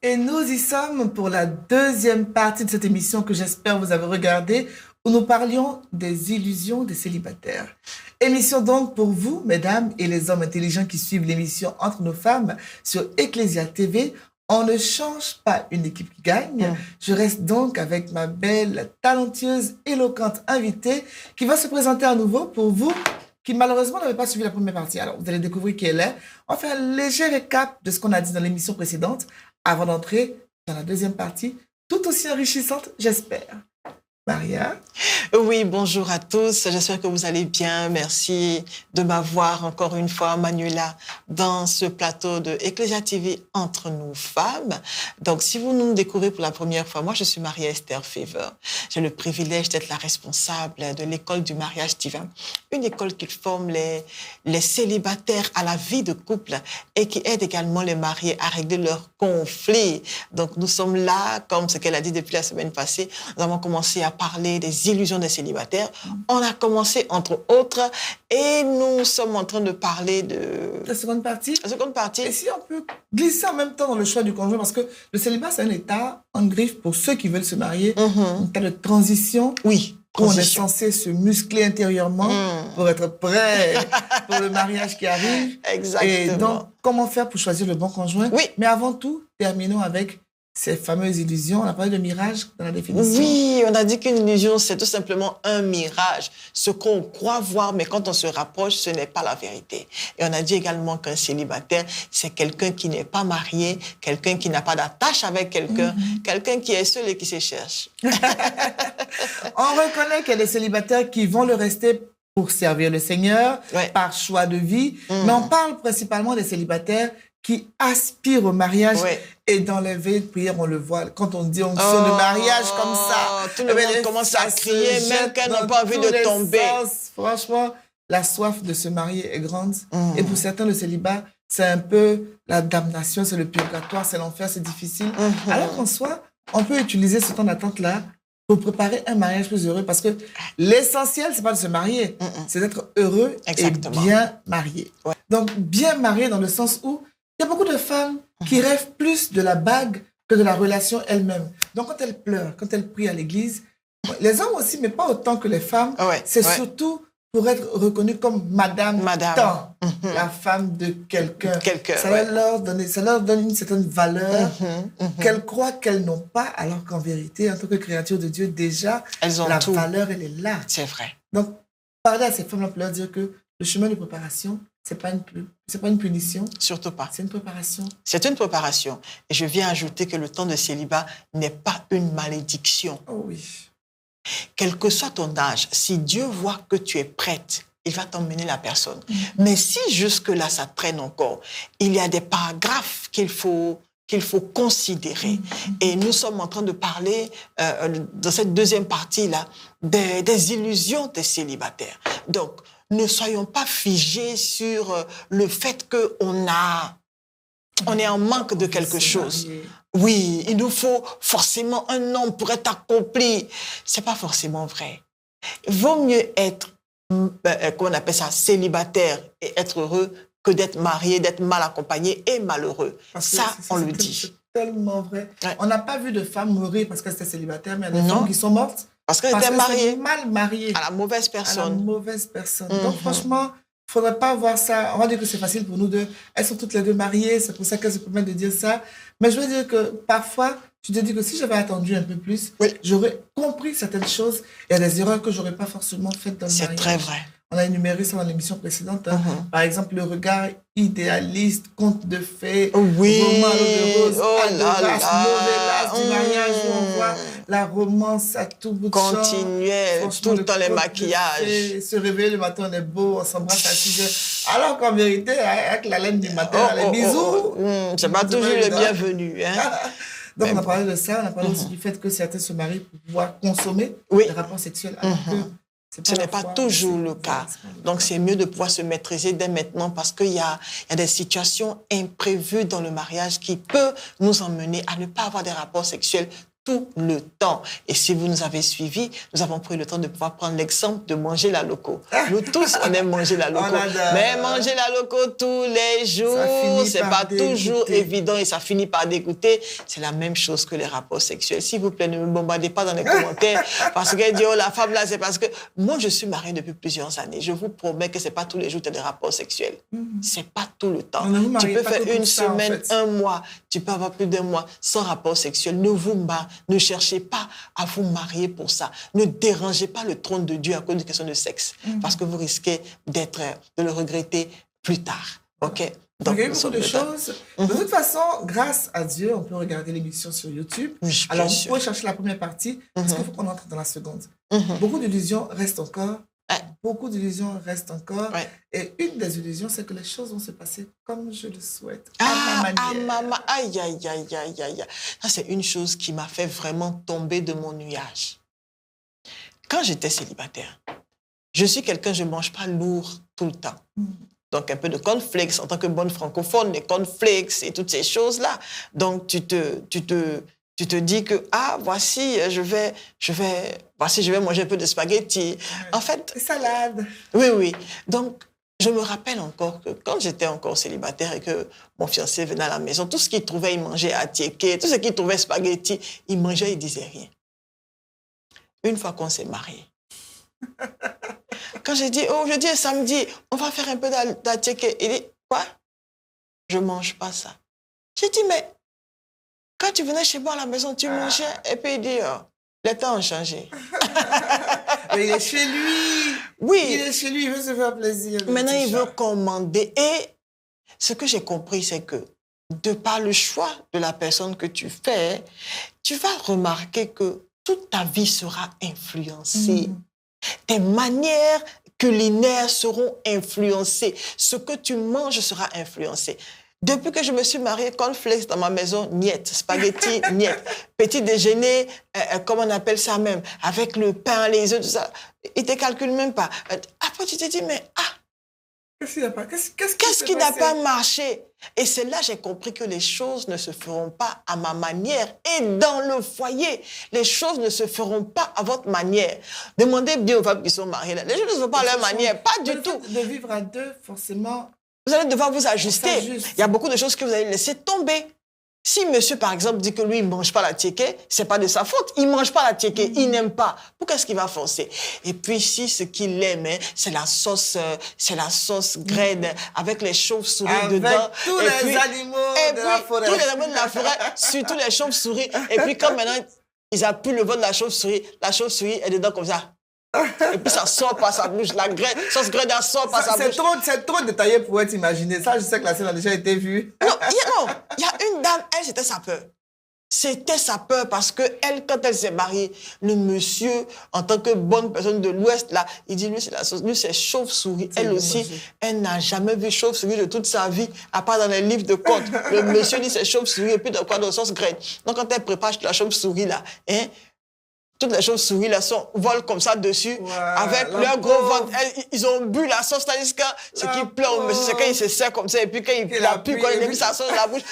Et nous y sommes pour la deuxième partie de cette émission que j'espère vous avez regardée, où nous parlions des illusions des célibataires. Émission donc pour vous, mesdames et les hommes intelligents qui suivent l'émission Entre nos femmes sur Ecclesia TV. On ne change pas une équipe qui gagne. Je reste donc avec ma belle, talentueuse, éloquente invitée qui va se présenter à nouveau pour vous qui malheureusement n'avez pas suivi la première partie. Alors, vous allez découvrir qui elle est. On fait un léger récap de ce qu'on a dit dans l'émission précédente avant d'entrer dans la deuxième partie, tout aussi enrichissante, j'espère. Maria? Oui, bonjour à tous. J'espère que vous allez bien. Merci de m'avoir encore une fois, Manuela, dans ce plateau de Ecclesia TV Entre nous femmes. Donc, si vous nous découvrez pour la première fois, moi, je suis Maria-Esther Favor. J'ai le privilège d'être la responsable de l'école du mariage divin, une école qui forme les célibataires à la vie de couple et qui aide également les mariés à régler leurs conflits. Donc, nous sommes là, comme ce qu'elle a dit depuis la semaine passée. Nous avons commencé à parler des illusions des célibataires. On a commencé, entre autres, et nous sommes en train de parler de... La seconde partie. La seconde partie. Et si on peut glisser en même temps dans le choix du conjoint, parce que le célibat, c'est un état en griffe pour ceux qui veulent se marier, un état de transition. Oui. Où on est censé se muscler intérieurement pour être prêt pour le mariage qui arrive. Exactement. Et donc, comment faire pour choisir le bon conjoint? Oui. Mais avant tout, terminons avec ces fameuses illusions. On a parlé de mirage dans la définition. Oui, on a dit qu'une illusion, c'est tout simplement un mirage. Ce qu'on croit voir, mais quand on se rapproche, ce n'est pas la vérité. Et on a dit également qu'un célibataire, c'est quelqu'un qui n'est pas marié, quelqu'un qui n'a pas d'attache avec quelqu'un, quelqu'un qui est seul et qui se cherche. On reconnaît qu'il y a des célibataires qui vont le rester pour servir le Seigneur, par choix de vie. Mais on parle principalement des célibataires qui aspirent au mariage. Et dans les veillées de prière, on le voit. Quand on dit on sonne le mariage comme ça, tout le monde commence à crier, même qu'elles n'ont pas envie de tomber. Franchement, la soif de se marier est grande. Et pour certains, le célibat, c'est un peu la damnation, c'est le purgatoire, c'est l'enfer, c'est difficile. Alors qu'en soi, on peut utiliser ce temps d'attente-là pour préparer un mariage plus heureux. Parce que l'essentiel, c'est pas de se marier, c'est d'être heureux et bien marié. Donc, bien marié dans le sens où il y a beaucoup de femmes qui rêvent plus de la bague que de la relation elle-même. Donc, quand elles pleurent, quand elles prient à l'église, les hommes aussi, mais pas autant que les femmes, c'est surtout pour être reconnues comme Madame. Tant, la femme de quelqu'un. Ça leur donne une certaine valeur qu'elles croient qu'elles n'ont pas, alors qu'en vérité, en tant que créature de Dieu, déjà, la valeur, elle est là. C'est vrai. Donc, parler à ces femmes-là pour leur dire que le chemin de préparation, c'est pas une punition. Surtout pas. C'est une préparation. C'est une préparation. Et je viens ajouter que le temps de célibat n'est pas une malédiction. Oh oui. Quel que soit ton âge, si Dieu voit que tu es prête, il va t'emmener la personne. Mais si jusque-là, ça traîne encore, il y a des paragraphes qu'il faut considérer. Et nous sommes en train de parler, dans cette deuxième partie-là, des illusions des célibataires. Donc, ne soyons pas figés sur le fait qu'on est en manque de quelque chose. Oui, il nous faut forcément un homme pour être accompli. C'est pas forcément vrai. Vaut mieux être, comment on appelle ça, célibataire et être heureux que d'être marié, d'être mal accompagné et malheureux. Ça, on le dit. C'est tellement vrai. On n'a pas vu de femmes mourir parce qu'elles étaient célibataires, mais il y a des femmes qui sont mortes parce qu'elles étaient mariées. Mal mariées. À la mauvaise personne. Donc, franchement, il ne faudrait pas voir ça. On va dire que c'est facile pour nous deux. Elles sont toutes les deux mariées, c'est pour ça qu'elles se permettent de dire ça. Mais je veux dire que parfois, tu te dis que si j'avais attendu un peu plus, j'aurais compris certaines choses. Il y a des erreurs que je n'aurais pas forcément faites dans le mariage. C'est très vrai. On a énuméré ça dans l'émission précédente. Par exemple, le regard idéaliste, conte de fées, roman de rose, adorace, novelas du mariage où on voit la romance à tout bout de champ. Continuel, tout le temps les maquillages. Se réveiller le matin, on est beau, on s'embrasse à 6 heures. Alors qu'en vérité, avec la laine du matin, les bisous... c'est pas toujours le bienvenu. Hein. Donc, on a parlé de ça, on a parlé aussi du fait que certains se marient pour pouvoir consommer des rapports sexuels, alors que ce n'est pas toujours le cas. Donc, c'est mieux de pouvoir se maîtriser dès maintenant parce qu'il y a des situations imprévues dans le mariage qui peuvent nous emmener à ne pas avoir des rapports sexuels tout le temps. Et si vous nous avez suivis, nous avons pris le temps de pouvoir prendre l'exemple de manger la loco. Nous tous, on aime manger la loco. Mais manger la loco tous les jours, c'est pas toujours évident et ça finit par dégoûter. C'est la même chose que les rapports sexuels. S'il vous plaît, ne me bombardez pas dans les commentaires parce qu'elle dit, oh, la femme là, c'est parce que moi, je suis mariée depuis plusieurs années. Je vous promets que c'est pas tous les jours que tu as des rapports sexuels. C'est pas tout le temps. Tu peux faire une semaine, un mois, tu peux avoir plus d'un mois sans rapport sexuel. Ne cherchez pas à vous marier pour ça. Ne dérangez pas le trône de Dieu à cause de questions de sexe, parce que vous risquez de le regretter plus tard. OK? Donc, il y a beaucoup de choses. De toute façon, grâce à Dieu, on peut regarder l'émission sur YouTube. Oui, alors, vous pouvez chercher la première partie, parce qu'il faut qu'on entre dans la seconde. Beaucoup d'illusions restent encore. Beaucoup d'illusions restent encore. Et une des illusions, c'est que les choses vont se passer comme je le souhaite. Aïe, aïe, aïe, aïe, aïe. Ça, c'est une chose qui m'a fait vraiment tomber de mon nuage. Quand j'étais célibataire, je suis quelqu'un, je ne mange pas lourd tout le temps. Donc, un peu de cornflakes, en tant que bonne francophone, les cornflakes et toutes ces choses-là. Donc, tu te dis que, voici, je vais manger un peu de spaghetti. En fait... Des salades. Oui. Donc, je me rappelle encore que quand j'étais encore célibataire et que mon fiancé venait à la maison, tout ce qu'il trouvait, il mangeait à tiéké, tout ce qu'il trouvait spaghetti, il mangeait, il disait rien. Une fois qu'on s'est mariés, quand j'ai dit, jeudi et samedi, on va faire un peu d'atiéké, il dit, quoi? Je ne mange pas ça. J'ai dit, mais quand tu venais chez moi à la maison, tu mangeais. Et puis il dit, les temps ont changé. Mais il est chez lui. Oui. Il est chez lui, il veut se faire plaisir. Maintenant, il veut commander. Et ce que j'ai compris, c'est que de par le choix de la personne que tu fais, tu vas remarquer que toute ta vie sera influencée. Tes manières culinaires seront influencées. Ce que tu manges sera influencé. Depuis que je me suis mariée, cornflakes dans ma maison, niet. Spaghetti, niet. Petit déjeuner, comment on appelle ça même, avec le pain, les œufs, tout ça. Ils ne te calculent même pas. Après, tu te dis, mais qu'est-ce qui n'a pas marché? Et c'est là que j'ai compris que les choses ne se feront pas à ma manière. Et dans le foyer, les choses ne se feront pas à votre manière. Demandez bien aux femmes qui sont mariées. Les choses ne se font pas à leur manière, pas du tout. De vivre à deux, forcément... Vous allez devoir vous ajuster. Il y a beaucoup de choses que vous allez laisser tomber. Si monsieur, par exemple, dit que lui, il ne mange pas la tiéké, ce n'est pas de sa faute. Il ne mange pas la tiéké, il n'aime pas. Pourquoi est-ce qu'il va forcer? Et puis, si ce qu'il aime, c'est la sauce graine avec les chauves-souris dedans. Avec tous les animaux de la forêt. Tous les animaux de la forêt, surtout les chauves-souris. Et puis, quand maintenant, ils appuient le vol de la chauve-souris est dedans comme ça. Et puis ça sort par sa bouche, la sauce graine sort par sa bouche. C'est trop détaillé pour être imaginé. Ça, je sais que la scène a déjà été vue. Non, il y a une dame, elle, c'était sa peur. C'était sa peur parce que elle, quand elle s'est mariée, le monsieur, en tant que bonne personne de l'Ouest, là, il dit, lui, c'est la sauce, lui, c'est chauve-souris. Elle aussi, elle n'a jamais vu chauve-souris de toute sa vie, à part dans les livres de contes. Le monsieur dit, c'est chauve-souris, et puis de quoi, de sauce graine. Donc, quand elle prépare la chauve-souris, là, toutes les chauves-souris là volent comme ça dessus, avec leur gros ventre. Ils ont bu la sauce, tandis que ce qui pleure au monsieur, c'est quand il se sert comme ça, et puis quand il appuie, quand il a mis sa sauce dans la bouche.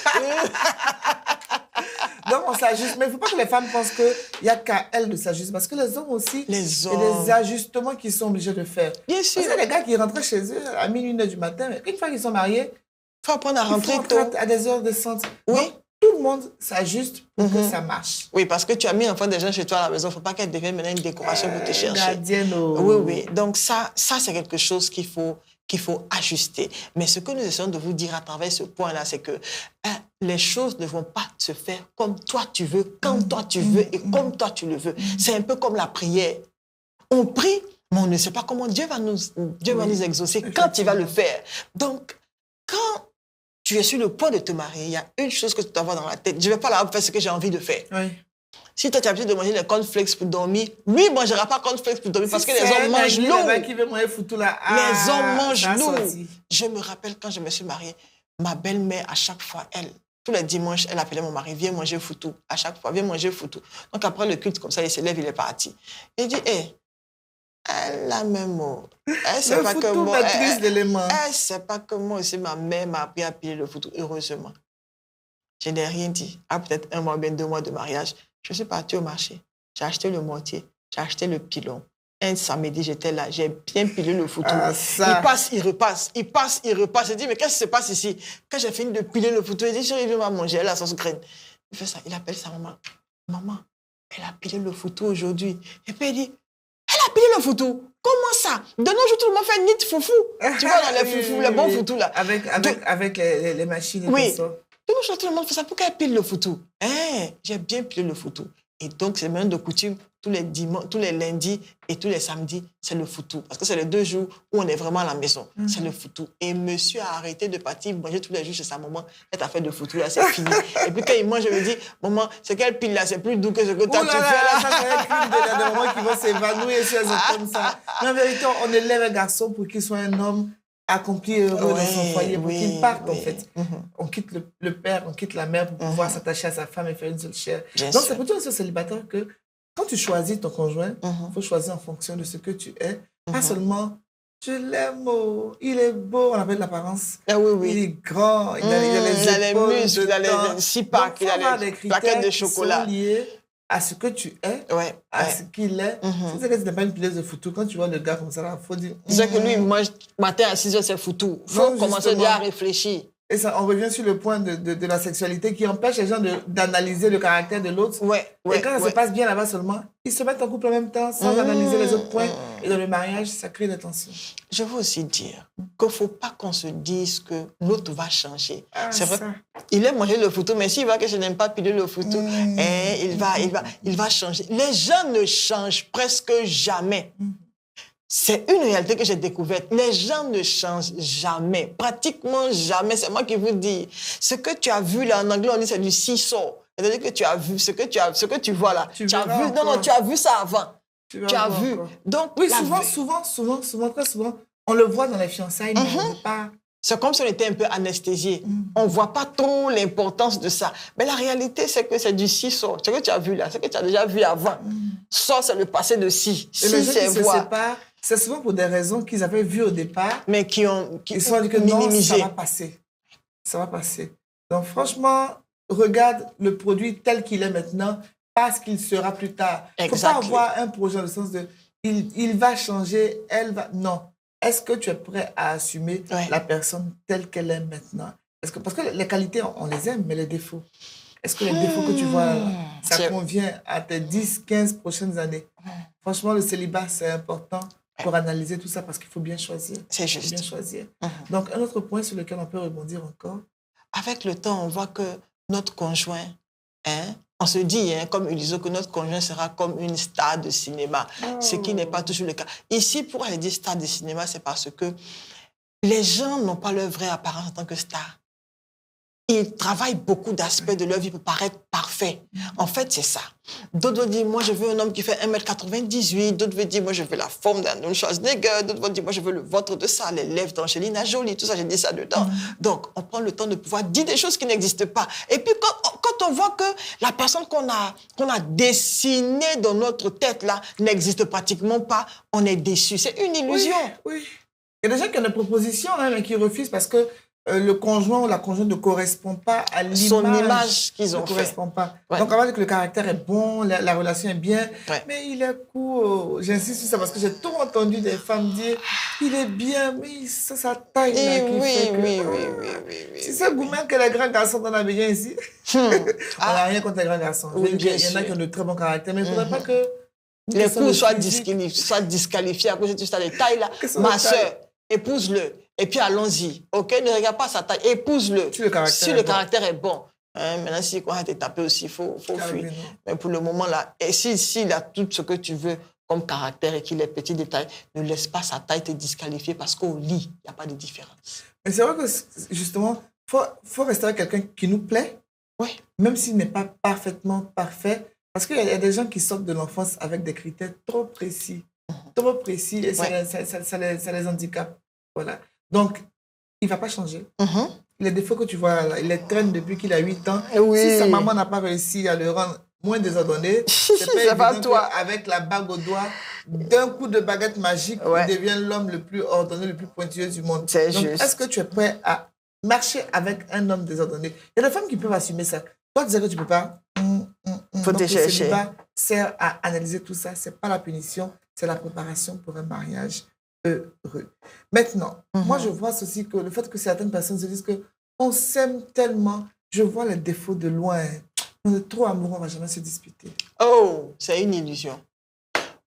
Donc on s'ajuste. Mais il ne faut pas que les femmes pensent qu'il n'y a qu'à elles de s'ajuster, parce que les hommes aussi, il y a des ajustements qu'ils sont obligés de faire. Bien sûr. Parce que les gars qui rentraient chez eux à minuit, 1h du matin, mais une fois qu'ils sont mariés, il faut apprendre à rentrer tôt. À des heures décentes. Oui. Donc, tout le monde s'ajuste pour que ça marche. Oui, parce que tu as mis enfant des gens chez toi à la maison. Il ne faut pas qu'elle devienne maintenant une décoration pour te chercher. Gardienne. Oui. Donc ça c'est quelque chose qu'il faut ajuster. Mais ce que nous essayons de vous dire à travers ce point-là, c'est que les choses ne vont pas se faire comme toi tu veux, quand toi tu veux et comme toi tu le veux. C'est un peu comme la prière. On prie, mais on ne sait pas comment Dieu va nous exaucer quand il va le faire. Donc, quand tu es sur le point de te marier, il y a une chose que tu dois avoir dans la tête. Je ne vais pas là faire ce que j'ai envie de faire. Oui. Si toi, tu as l'habitude de manger les cornflakes pour dormir, lui, il ne mangera pas cornflakes pour dormir parce que les hommes mangent lourd. Qui veut manger foutu là. Les hommes mangent lourd. Je me rappelle quand je me suis mariée, ma belle-mère, à chaque fois, tous les dimanches, elle appelait mon mari, viens manger foutu. À chaque fois, viens manger foutu. Donc après le culte, comme ça, il se lève, il est parti. Il dit, elle a même mot. Elle sait pas que moi. Elle sait pas que moi aussi, ma mère m'a appris à piler le foutu, heureusement. Je n'ai rien dit. Peut-être 1 mois, bien 2 mois de mariage. Je suis partie au marché. J'ai acheté le mortier. J'ai acheté le pilon. Un samedi, j'étais là. J'ai bien pilé le foutu. Il passe, il repasse. Il passe, il repasse. Je dis, mais qu'est-ce qui se passe ici? Quand j'ai fini de piler le foutu, il dit, chérie, viens manger. Elle a sauce graine. Il fait ça. Il appelle sa maman. Maman, elle a pilé le foutu aujourd'hui. Et puis il dit, elle a pilé le foutu. Comment ça? De nos jours, tout le monde fait nid foufou. Tu vois, dans les foufous, les bons foutous là. Avec les machines et tout ça. De nos jours, tout le monde fait ça. Pourquoi elle pile le foutu? J'ai bien pilé le foutu. Et donc, c'est même de coutume, tous les lundis et tous les samedis, c'est le foutu. Parce que c'est les 2 jours où on est vraiment à la maison. C'est le foutu. Et monsieur a arrêté de partir manger tous les jours chez sa maman. Cette affaire de foutu, là, c'est fini. Et puis quand il mange, je me dis, maman, ce qu'elle pile là, c'est plus doux que ce que toi tu fais là. Ça, c'est un crime de mamans qui vont s'évanouir si elles sont comme ça. Mais en vérité, on élève un garçon pour qu'il soit un homme accompli et heureux dans son foyer, pour qu'il parte, en fait. On quitte le père, on quitte la mère pour pouvoir s'attacher à sa femme et faire une seule chair. Donc, c'est pour toi, ce célibataire, que quand tu choisis ton conjoint, il faut choisir en fonction de ce que tu es. Pas seulement, je l'aime, il est beau, on appelle l'apparence. Il est grand, il a les épaules, muscles, il a les 6 packs, il a les plaquettes de chocolat. À ce que tu es, à ce qu'il est. Si c'est que tu n'es pas une pileuse de foutu, quand tu vois le gars comme ça, il faut dire... Tu sais que lui, il mange matin à 6 heures, c'est foutu. Il faut commencer déjà à réfléchir. Et ça, on revient sur le point de la sexualité qui empêche les gens d'analyser le caractère de l'autre. Et quand ça se passe bien là-bas seulement, ils se mettent en couple en même temps sans analyser les autres points. Et dans le mariage, ça crée des tensions. Je veux aussi dire qu'il ne faut pas qu'on se dise que l'autre va changer. C'est vrai, il aime manger le foutu, mais s'il voit que je n'aime pas piler le foutu, il va changer. Les gens ne changent presque jamais. C'est une réalité que j'ai découverte. Les gens ne changent jamais, pratiquement jamais. C'est moi qui vous dis. Ce que tu as vu là, en anglais, on dit c'est du seesaw. C'est-à-dire que tu as vu ce que tu vois là. Tu as vu, tu as vu ça avant. Tu as vu. Donc, oui, souvent, très souvent, on le voit dans les fiançailles, mais on ne veut pas. C'est comme si on était un peu anesthésié. On ne voit pas trop l'importance de ça. Mais la réalité, c'est que c'est du seesaw. Ce que tu as vu là, ce que tu as déjà vu avant. Ça, c'est le passé de si. Si, c'est voir. C'est souvent pour des raisons qu'ils avaient vues au départ. Mais qui ils se sont dit que minimisé. Non, ça va passer. Ça va passer. Donc, franchement, regarde le produit tel qu'il est maintenant, pas ce qu'il sera plus tard. Il ne faut pas avoir un projet dans le sens de il va changer, elle va... Non. Est-ce que tu es prêt à assumer la personne telle qu'elle est maintenant? Parce que les qualités, on les aime, mais les défauts. Est-ce que les défauts que tu vois, ça convient à tes 10, 15 prochaines années? Franchement, le célibat, c'est important pour analyser tout ça parce qu'il faut bien choisir. C'est juste. Bien choisir. Donc, un autre point sur lequel on peut rebondir encore. Avec le temps, on voit que notre conjoint, on se dit, comme Uliso, que notre conjoint sera comme une star de cinéma, ce qui n'est pas toujours le cas. Ici, pour aller dire star de cinéma, c'est parce que les gens n'ont pas leur vraie apparence en tant que star. Ils travaillent beaucoup d'aspects de leur vie pour paraître parfaits. En fait, c'est ça. D'autres vont dire, moi, je veux un homme qui fait 1m98. D'autres vont dire, moi, je veux la forme d'Arnold Schwarzenegger. D'autres vont dire, moi, je veux le ventre de ça, les lèvres d'Angelina Jolie. Tout ça, j'ai dit ça dedans. Donc, on prend le temps de pouvoir dire des choses qui n'existent pas. Et puis, quand on voit que la personne qu'on a dessinée dans notre tête, là, n'existe pratiquement pas, on est déçu. C'est une illusion. Oui. Il y a des gens qui ont des propositions, mais qui refusent parce que le conjoint ou la conjointe ne correspond pas à l'image. Son image qu'ils ont fait. Ne correspond pas. Donc, on va dire que le caractère est bon, la relation est bien, mais il est court. J'insiste sur ça parce que j'ai tout entendu des femmes dire il est bien, mais c'est sa taille là qui fait que... Si c'est Goumen que les grands garçons dans la maison ici, on n'a rien contre les grands garçons. Il y en a qui ont de très bons caractères, mais il ne faudrait pas que... Les coups soient disqualifiés à cause de cette taille là. Ma soeur, épouse-le. Et puis allons-y. OK, ne regarde pas sa taille. Épouse-le. Si le caractère est bon. Maintenant, si on a été tapé aussi, il faut fuir. Mais pour le moment, là, et s'il a tout ce que tu veux comme caractère et qu'il est petit détail, ne laisse pas sa taille te disqualifier parce qu'au lit, il n'y a pas de différence. Mais c'est vrai que, justement, faut rester avec quelqu'un qui nous plaît. Oui. Même s'il n'est pas parfaitement parfait, Parce qu'il y a des gens qui sortent de l'enfance avec des critères trop précis. Trop précis et ça les handicape. Voilà. Donc, il ne va pas changer. Les défauts que tu vois là, il les traîne depuis qu'il a 8 ans. Oui. Si sa maman n'a pas réussi à le rendre moins désordonné, c'est pas évident qu'avec la bague au doigt, d'un coup de baguette magique, il devient l'homme le plus ordonné, le plus pointilleux du monde. C'est Donc, juste. est-ce que tu es prêt à marcher avec un homme désordonné? Il y a des femmes qui peuvent assumer ça. Toi, tu sais que tu ne peux pas. Faut te chercher. Le célibat sert à analyser tout ça. Ce n'est pas la punition, c'est la préparation pour un mariage heureux. Maintenant, moi, je vois aussi que le fait que certaines personnes se disent qu'on s'aime tellement, je vois les défauts de loin. On est trop amoureux, on ne va jamais se disputer. Oh, c'est une illusion.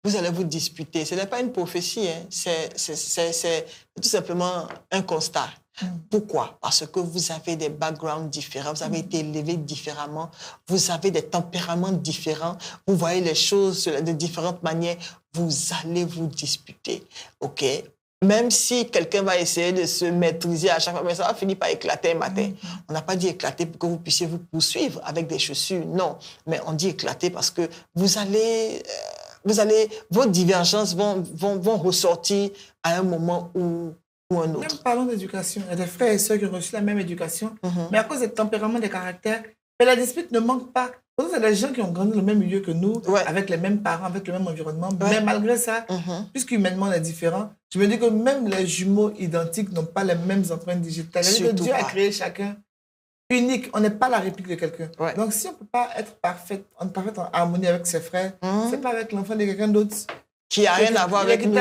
Vous allez vous disputer. Ce n'est pas une prophétie, hein. C'est tout simplement un constat. Pourquoi? Parce que vous avez des backgrounds différents, vous avez été élevés différemment, vous avez des tempéraments différents, vous voyez les choses de différentes manières, vous allez vous disputer. OK? Même si quelqu'un va essayer de se maîtriser à chaque fois, mais ça va finir par éclater un matin. On n'a pas dit éclater pour que vous puissiez vous poursuivre avec des chaussures, non. Mais on dit éclater parce que vos divergences vont ressortir à un moment ou un autre. Même parlons d'éducation. Il y a des frères et sœurs qui ont reçu la même éducation, mais à cause des tempéraments, des caractères, mais la dispute ne manque pas. Parce que c'est des gens qui ont grandi dans le même milieu que nous, avec les mêmes parents, avec le même environnement. Mais malgré ça, puisqu'humainement on est différents, je me dis que même les jumeaux identiques n'ont pas les mêmes empreintes digitales. Dieu a créé chacun unique. On n'est pas la réplique de quelqu'un. Donc si on ne peut pas être parfaite en harmonie avec ses frères, c'est pas avec l'enfant de quelqu'un d'autre. Qui n'a rien à voir avec nous.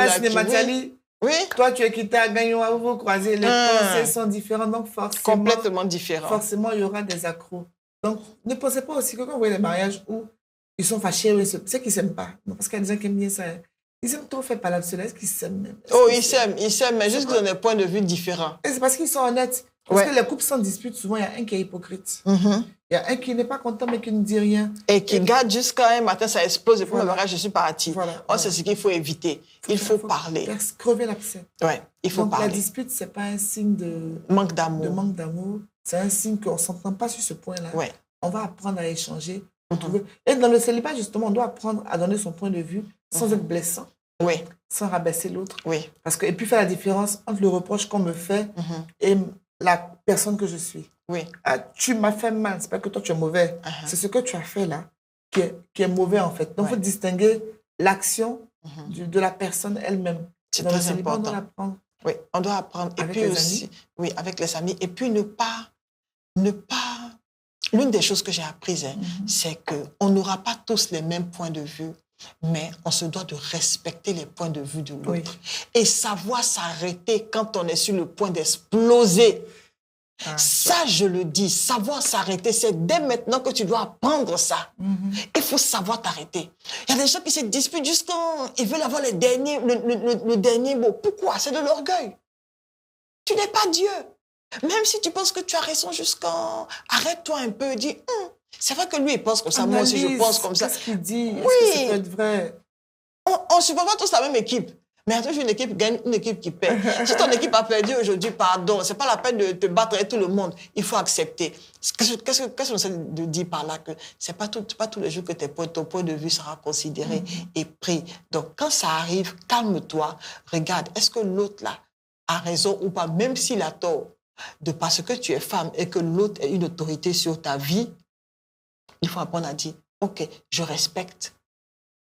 Oui. Toi, tu es quitté à Gagnon, à vous croiser. Les pensées sont différentes, donc forcément... Complètement différents. Forcément, il y aura des accros. Donc, ne pensez pas aussi que quand vous voyez les mariages où ils sont fâchés, c'est qu'ils ne s'aiment pas. Non, parce qu'il y a des gens qui aiment bien ça. Ils aiment trop faire parler de cela. Est-ce qu'ils s'aiment même? Ils s'aiment, mais juste dans des points de vue différents. Et c'est parce qu'ils sont honnêtes. Parce que les couples s'en disputent, souvent, il y a un qui est hypocrite. Il y a un qui n'est pas content, mais qui ne dit rien. Et qui garde jusqu'à un matin, ça explose, et pour le mariage, je suis partie. C'est ce qu'il faut éviter. Il faut parler. Crever l'abcès. Il faut parler. La dispute, ce n'est pas un signe de manque d'amour. C'est un signe qu'on ne s'entend pas sur ce point-là. On va apprendre à échanger. Et dans le célibat, justement, on doit apprendre à donner son point de vue sans être blessant. Sans rabaisser l'autre. Parce que, et puis faire la différence entre le reproche qu'on me fait et la personne que je suis. Tu m'as fait mal, c'est pas que toi tu es mauvais. C'est ce que tu as fait là qui est mauvais en fait. Donc il faut distinguer l'action de la personne elle-même. C'est très important. On doit l'apprendre. On doit apprendre. Et puis aussi, avec les amis. Et puis ne pas. L'une des choses que j'ai apprises, c'est qu'on n'aura pas tous les mêmes points de vue, mais on se doit de respecter les points de vue de l'autre. Et savoir s'arrêter quand on est sur le point d'exploser. Ça, je le dis, savoir s'arrêter, c'est dès maintenant que tu dois apprendre ça. Il faut savoir t'arrêter. Il y a des gens qui se disputent juste quand ils veulent avoir le dernier mot. Pourquoi? C'est de l'orgueil. Tu n'es pas Dieu. Même si tu penses que tu as raison jusqu'à... Arrête-toi un peu et dis, c'est vrai que lui, il pense comme ça, moi aussi, je pense comme ça. Qu'est-ce qu'il dit? Est-ce que ça peut être vrai? On ne supporte pas tous la même équipe. Mais attends, une équipe gagne, une équipe qui perd. Si ton équipe a perdu aujourd'hui, pardon, c'est pas la peine de te battre avec tout le monde. Il faut accepter. Qu'est-ce qu'on essaie de dire par là? Que c'est pas tous les jours que ton point de vue sera considéré et pris. Donc, quand ça arrive, calme-toi. Regarde, est-ce que l'autre là a raison ou pas? Même s'il a tort, de parce que tu es femme et que l'autre est une autorité sur ta vie, il faut apprendre à dire, OK, je respecte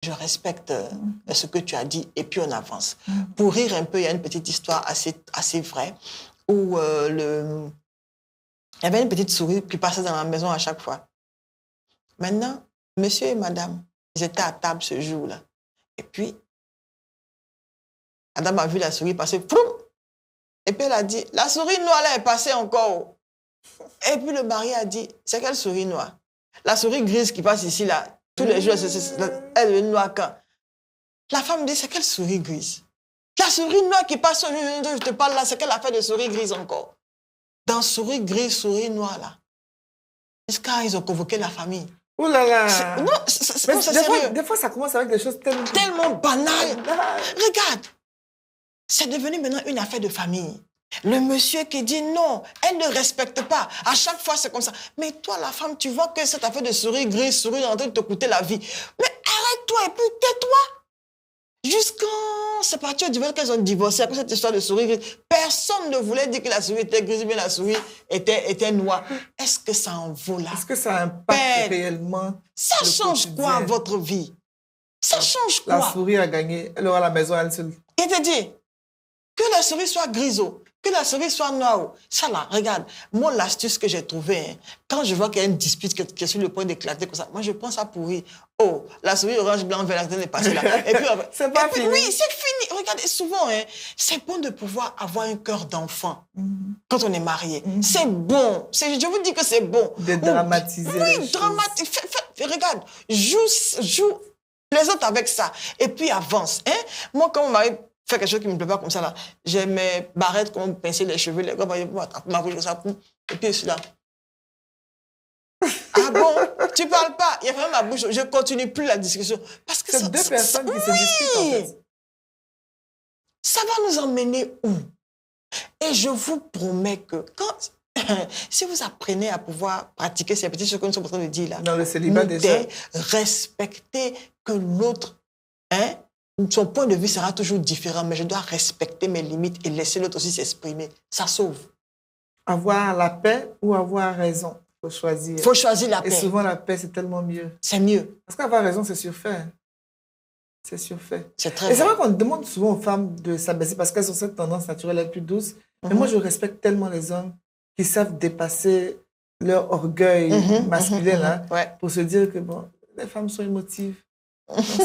ce que tu as dit et puis on avance. Pour rire un peu, il y a une petite histoire assez vraie où il y avait une petite souris qui passait dans la maison à chaque fois. Maintenant, monsieur et madame, ils étaient à table ce jour-là. Et puis, madame a vu la souris passer, ploum, et puis elle a dit, la souris noire là est passée encore. Et puis le mari a dit, c'est quelle souris noire? La souris grise qui passe ici là. Tous les jours, elle est noire quand. La femme dit, c'est quelle souris grise? La souris noire qui passe, je te parle là, c'est quelle affaire de souris grise encore? Dans souris grise, souris noire là. Jusqu'à ils ont convoqué la famille. Ouh là là! Non, c'est sérieux. Des fois, ça commence avec des choses tellement banales. Regarde, c'est devenu maintenant une affaire de famille. Le monsieur qui dit non, elle ne respecte pas. À chaque fois, c'est comme ça. Mais toi, la femme, tu vois que cette affaire de souris grise, souris en train de te coûter la vie. Mais arrête-toi et puis tais-toi. Jusqu'en... C'est parti au divorce qu'elles ont divorcé après cette histoire de souris grise. Personne ne voulait dire que la souris était grise, mais la souris était noire. Est-ce que ça en vaut la Est-ce que ça impacte réellement Ça change quoi votre vie? Ça change quoi? La souris a gagné. Elle aura la maison elle seule. Il te dit que la souris soit griseau, que la souris soit noire. Ça là, regarde, moi l'astuce que j'ai trouvée, hein, quand je vois qu'il y a une dispute qui est sur le point d'éclater comme ça, moi je pense à pourrir. Oh, la souris orange, blanc, vert, est passée là. Et puis c'est pas fini. Oui, c'est fini. Regardez, souvent, hein, c'est bon de pouvoir avoir un cœur d'enfant quand on est marié. C'est bon. Je vous dis que c'est bon. De dramatiser. Oui, dramatiser. Regarde, joue, plaisante avec ça. Et puis avance. Hein? Moi, quand mon mari fait quelque chose qui ne me plaît pas comme ça, là, j'ai mes barrettes qu'on me pincer les cheveux, les gars, ma bouche comme ça, et puis je suis là. Ah bon? Tu parles pas? Il y a vraiment ma bouche. Je ne continue plus la discussion. Parce que c'est deux personnes qui se discutent, en fait. Ça va nous emmener où? Et je vous promets que si vous apprenez à pouvoir pratiquer ces petites choses que nous sommes en train de dire là, dans le célibat déjà, respecter que l'autre, hein, son point de vue sera toujours différent, mais je dois respecter mes limites et laisser l'autre aussi s'exprimer. Ça sauve. Avoir la paix ou avoir raison, il faut choisir. Il faut choisir la paix. Et souvent, la paix, c'est tellement mieux. C'est mieux. Parce qu'avoir raison, c'est surfait. C'est surfait. C'est très Et c'est vrai qu'on demande souvent aux femmes de s'abaisser parce qu'elles ont cette tendance naturelle à être plus douce. Mais moi, je respecte tellement les hommes qui savent dépasser leur orgueil masculin pour se dire que bon, les femmes sont émotives.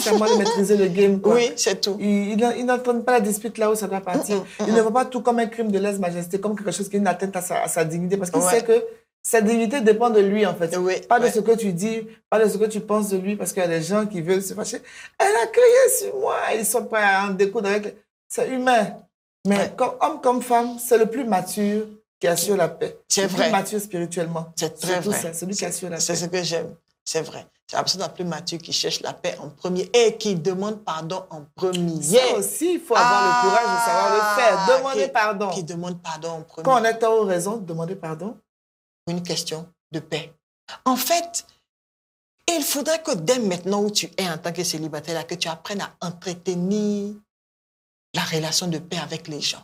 C'est à moi de maîtriser le game. Quoi. Oui, c'est tout. Ils n'entendent pas la dispute là où ça doit partir. Ils ne voient pas tout comme un crime de lèse-majesté, comme quelque chose qui est une atteinte à sa dignité. Parce qu'il sait que sa dignité dépend de lui, en fait. Pas de ce que tu dis, pas de ce que tu penses de lui, parce qu'il y a des gens qui veulent se fâcher. Elle a crié sur moi. Ils sont prêts à en découdre avec. C'est humain. Mais comme homme comme femme, c'est le plus mature qui assure la paix. C'est vrai. Le plus mature spirituellement. C'est très vrai. C'est celui qui assure la paix. C'est ce que j'aime. C'est vrai. C'est la personne la plus mature qui cherche la paix en premier et qui demande pardon en premier. Ça aussi, il faut avoir le courage de savoir le faire. Demander pardon. Qui demande pardon en premier. Quand on est tort ou raison, demander pardon. Une question de paix. En fait, il faudrait que dès maintenant où tu es en tant que célibataire, là, que tu apprennes à entretenir la relation de paix avec les gens.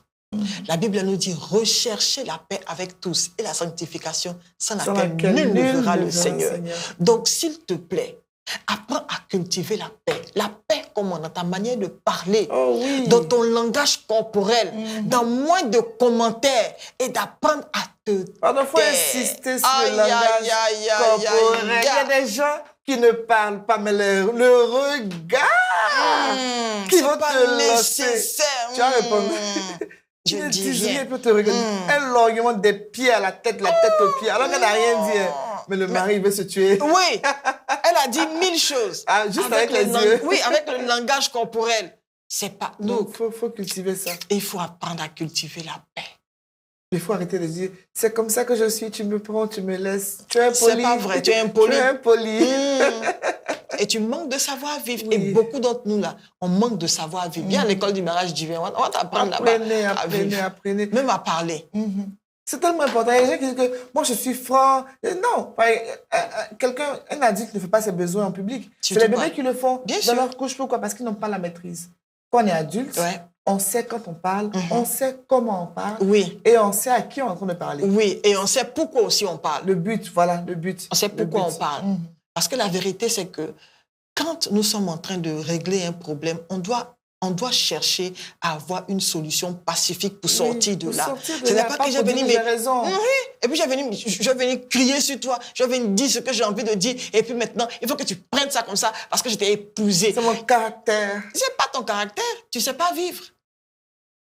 La Bible nous dit rechercher la paix avec tous et la sanctification sans laquelle nul ne verra le Seigneur. Donc, s'il te plaît, apprends à cultiver la paix. La paix, comment? Dans ta manière de parler, dans ton langage corporel, dans moins de commentaires et d'apprendre à te taire. Il faut insister sur le langage corporel. Il y a des gens qui ne parlent pas, mais le regard qui vont te lancer. Tu as répondu. Je dis rien. Peut te regarder. Elle l'oriente des pieds à la tête aux pieds, alors qu'elle n'a rien dit. Mais le mari veut se tuer. Oui, elle a dit 1000 choses. Juste avec les yeux. Oui, avec le langage corporel. C'est pas... Donc, il faut cultiver ça. Il faut apprendre à cultiver la paix. Il faut arrêter de dire, c'est comme ça que je suis, tu me prends, tu me laisses. Tu es impoli. C'est pas vrai, tu es impoli. Tu es impoli. Et tu manques de savoir-vivre. Oui. Et beaucoup d'entre nous, là, on manque de savoir-vivre. Viens à l'école du mariage divin, on va t'apprendre là-bas à vivre. Apprenez. Même à parler. C'est tellement important. Il y a des gens qui disent que moi, je suis franc. Non. Un adulte ne fait pas ses besoins en public. C'est les bébés qui le font dans leur couche. Pourquoi? Parce qu'ils n'ont pas la maîtrise. Quand on est adulte, on sait quand on parle, on sait comment on parle, et on sait à qui on est en train de parler. Oui, et on sait pourquoi aussi on parle. Le but, voilà, le but. On sait pourquoi on parle. Parce que la vérité, c'est que quand nous sommes en train de régler un problème, on doit chercher à avoir une solution pacifique pour sortir de là. Ce n'est pas que j'ai venu... Et puis je vais venir crier sur toi, je vais venir dire ce que j'ai envie de dire, et puis maintenant, il faut que tu prennes ça comme ça parce que je t'ai épousé. C'est mon caractère. C'est pas ton caractère, tu sais pas vivre.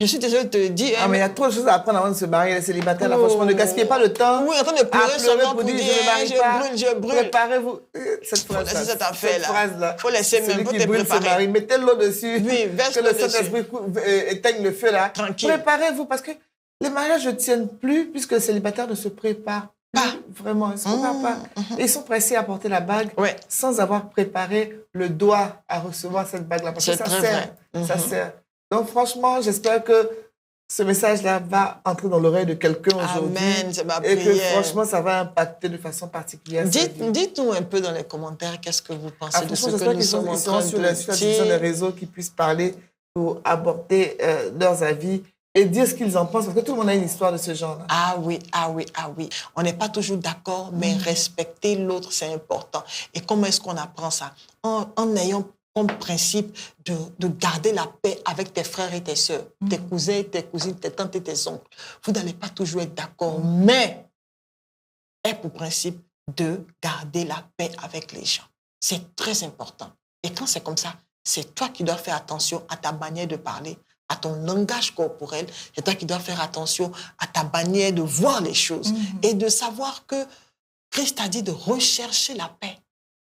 Je suis désolée de te dire... mais il y a trop de choses à apprendre avant de se marier, les célibataires. Là, franchement, ne gaspillez pas le temps. Oui, en train de pleurer seulement pour dire je brûle. Préparez-vous. Cette phrase-là. Faut laisser cette affaire-là. Faut laisser même, faut te préparer. Mettez l'eau dessus. Oui, verse que le Saint-Esprit éteigne le feu là. Tranquille. Préparez-vous parce que les mariages ne tiennent plus puisque les célibataires ne se préparent pas. Vraiment, ils ne se préparent pas. Et ils sont pressés à porter la bague sans avoir préparé le doigt à recevoir cette bague-là. Parce que ça sert. Ça sert. Donc, franchement, j'espère que ce message-là va entrer dans l'oreille de quelqu'un aujourd'hui. Amen, c'est ma et prière. que franchement, ça va impacter de façon particulière. Dites-nous un peu dans les commentaires qu'est-ce que vous pensez de ce que nous sommes en train de sur la diffusion des réseaux, qui puissent parler pour aborder leurs avis et dire ce qu'ils en pensent, parce que tout le monde a une histoire de ce genre-là. Ah oui. On n'est pas toujours d'accord, mais respecter l'autre, c'est important. Et comment est-ce qu'on apprend ça? En ayant comme principe de garder la paix avec tes frères et tes sœurs, tes cousins, tes cousines, tes tantes et tes oncles. Vous n'allez pas toujours être d'accord, mais aie pour principe de garder la paix avec les gens. C'est très important. Et quand c'est comme ça, c'est toi qui dois faire attention à ta manière de parler, à ton langage corporel. C'est toi qui dois faire attention à ta manière de voir les choses et de savoir que Christ a dit de rechercher la paix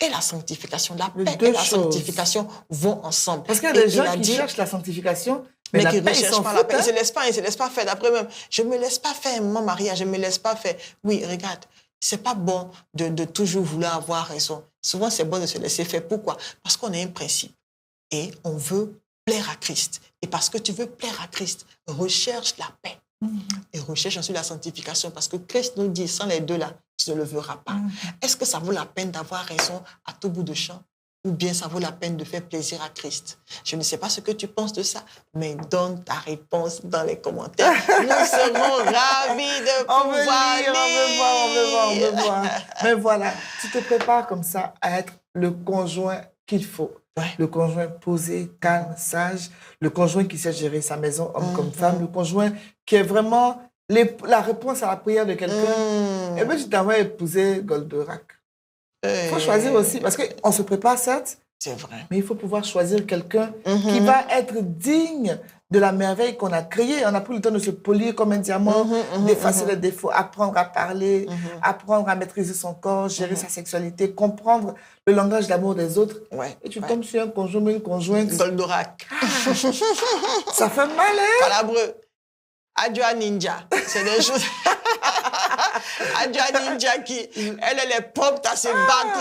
et la sanctification. La paix et la sanctification vont ensemble. Parce qu'il y a des gens qui cherchent la sanctification, mais qui ne recherchent pas la paix. Ils ne se laissent pas faire. D'après même, je ne me laisse pas faire mon mariage, je ne me laisse pas faire. Oui, regarde, ce n'est pas bon de toujours vouloir avoir raison. Souvent, c'est bon de se laisser faire. Pourquoi? Parce qu'on a un principe et on veut plaire à Christ. Et parce que tu veux plaire à Christ, recherche la paix. Et recherche ensuite la sanctification. Parce que Christ nous dit, sans les deux là, tu ne le verras pas. Est-ce que ça vaut la peine d'avoir raison à tout bout de champ? Ou bien ça vaut la peine de faire plaisir à Christ? Je ne sais pas ce que tu penses de ça, mais donne ta réponse dans les commentaires. Nous serons ravis de pouvoir lire. On veut voir. Mais voilà, tu te prépares comme ça à être le conjoint qu'il faut. Ouais. Le conjoint posé, calme, sage, le conjoint qui sait gérer sa maison, homme comme femme, le conjoint qui est vraiment la réponse à la prière de quelqu'un. Et bien, tu t'envoies épouser Goldorak. Il faut choisir aussi, parce qu'on se prépare, certes, c'est vrai, mais il faut pouvoir choisir quelqu'un qui va être digne de la merveille qu'on a créée. On a pris le temps de se polir comme un diamant, d'effacer les défauts, apprendre à parler, apprendre à maîtriser son corps, gérer sa sexualité, comprendre le langage d'amour des autres. Ouais, et tu tombes sur un conjoint ou une conjointe. Goldorak. Ça fait mal, hein? Palabreux. Adjoa Ninja. C'est des choses... Adjoa Ninja qui, elle est prompte à se battre.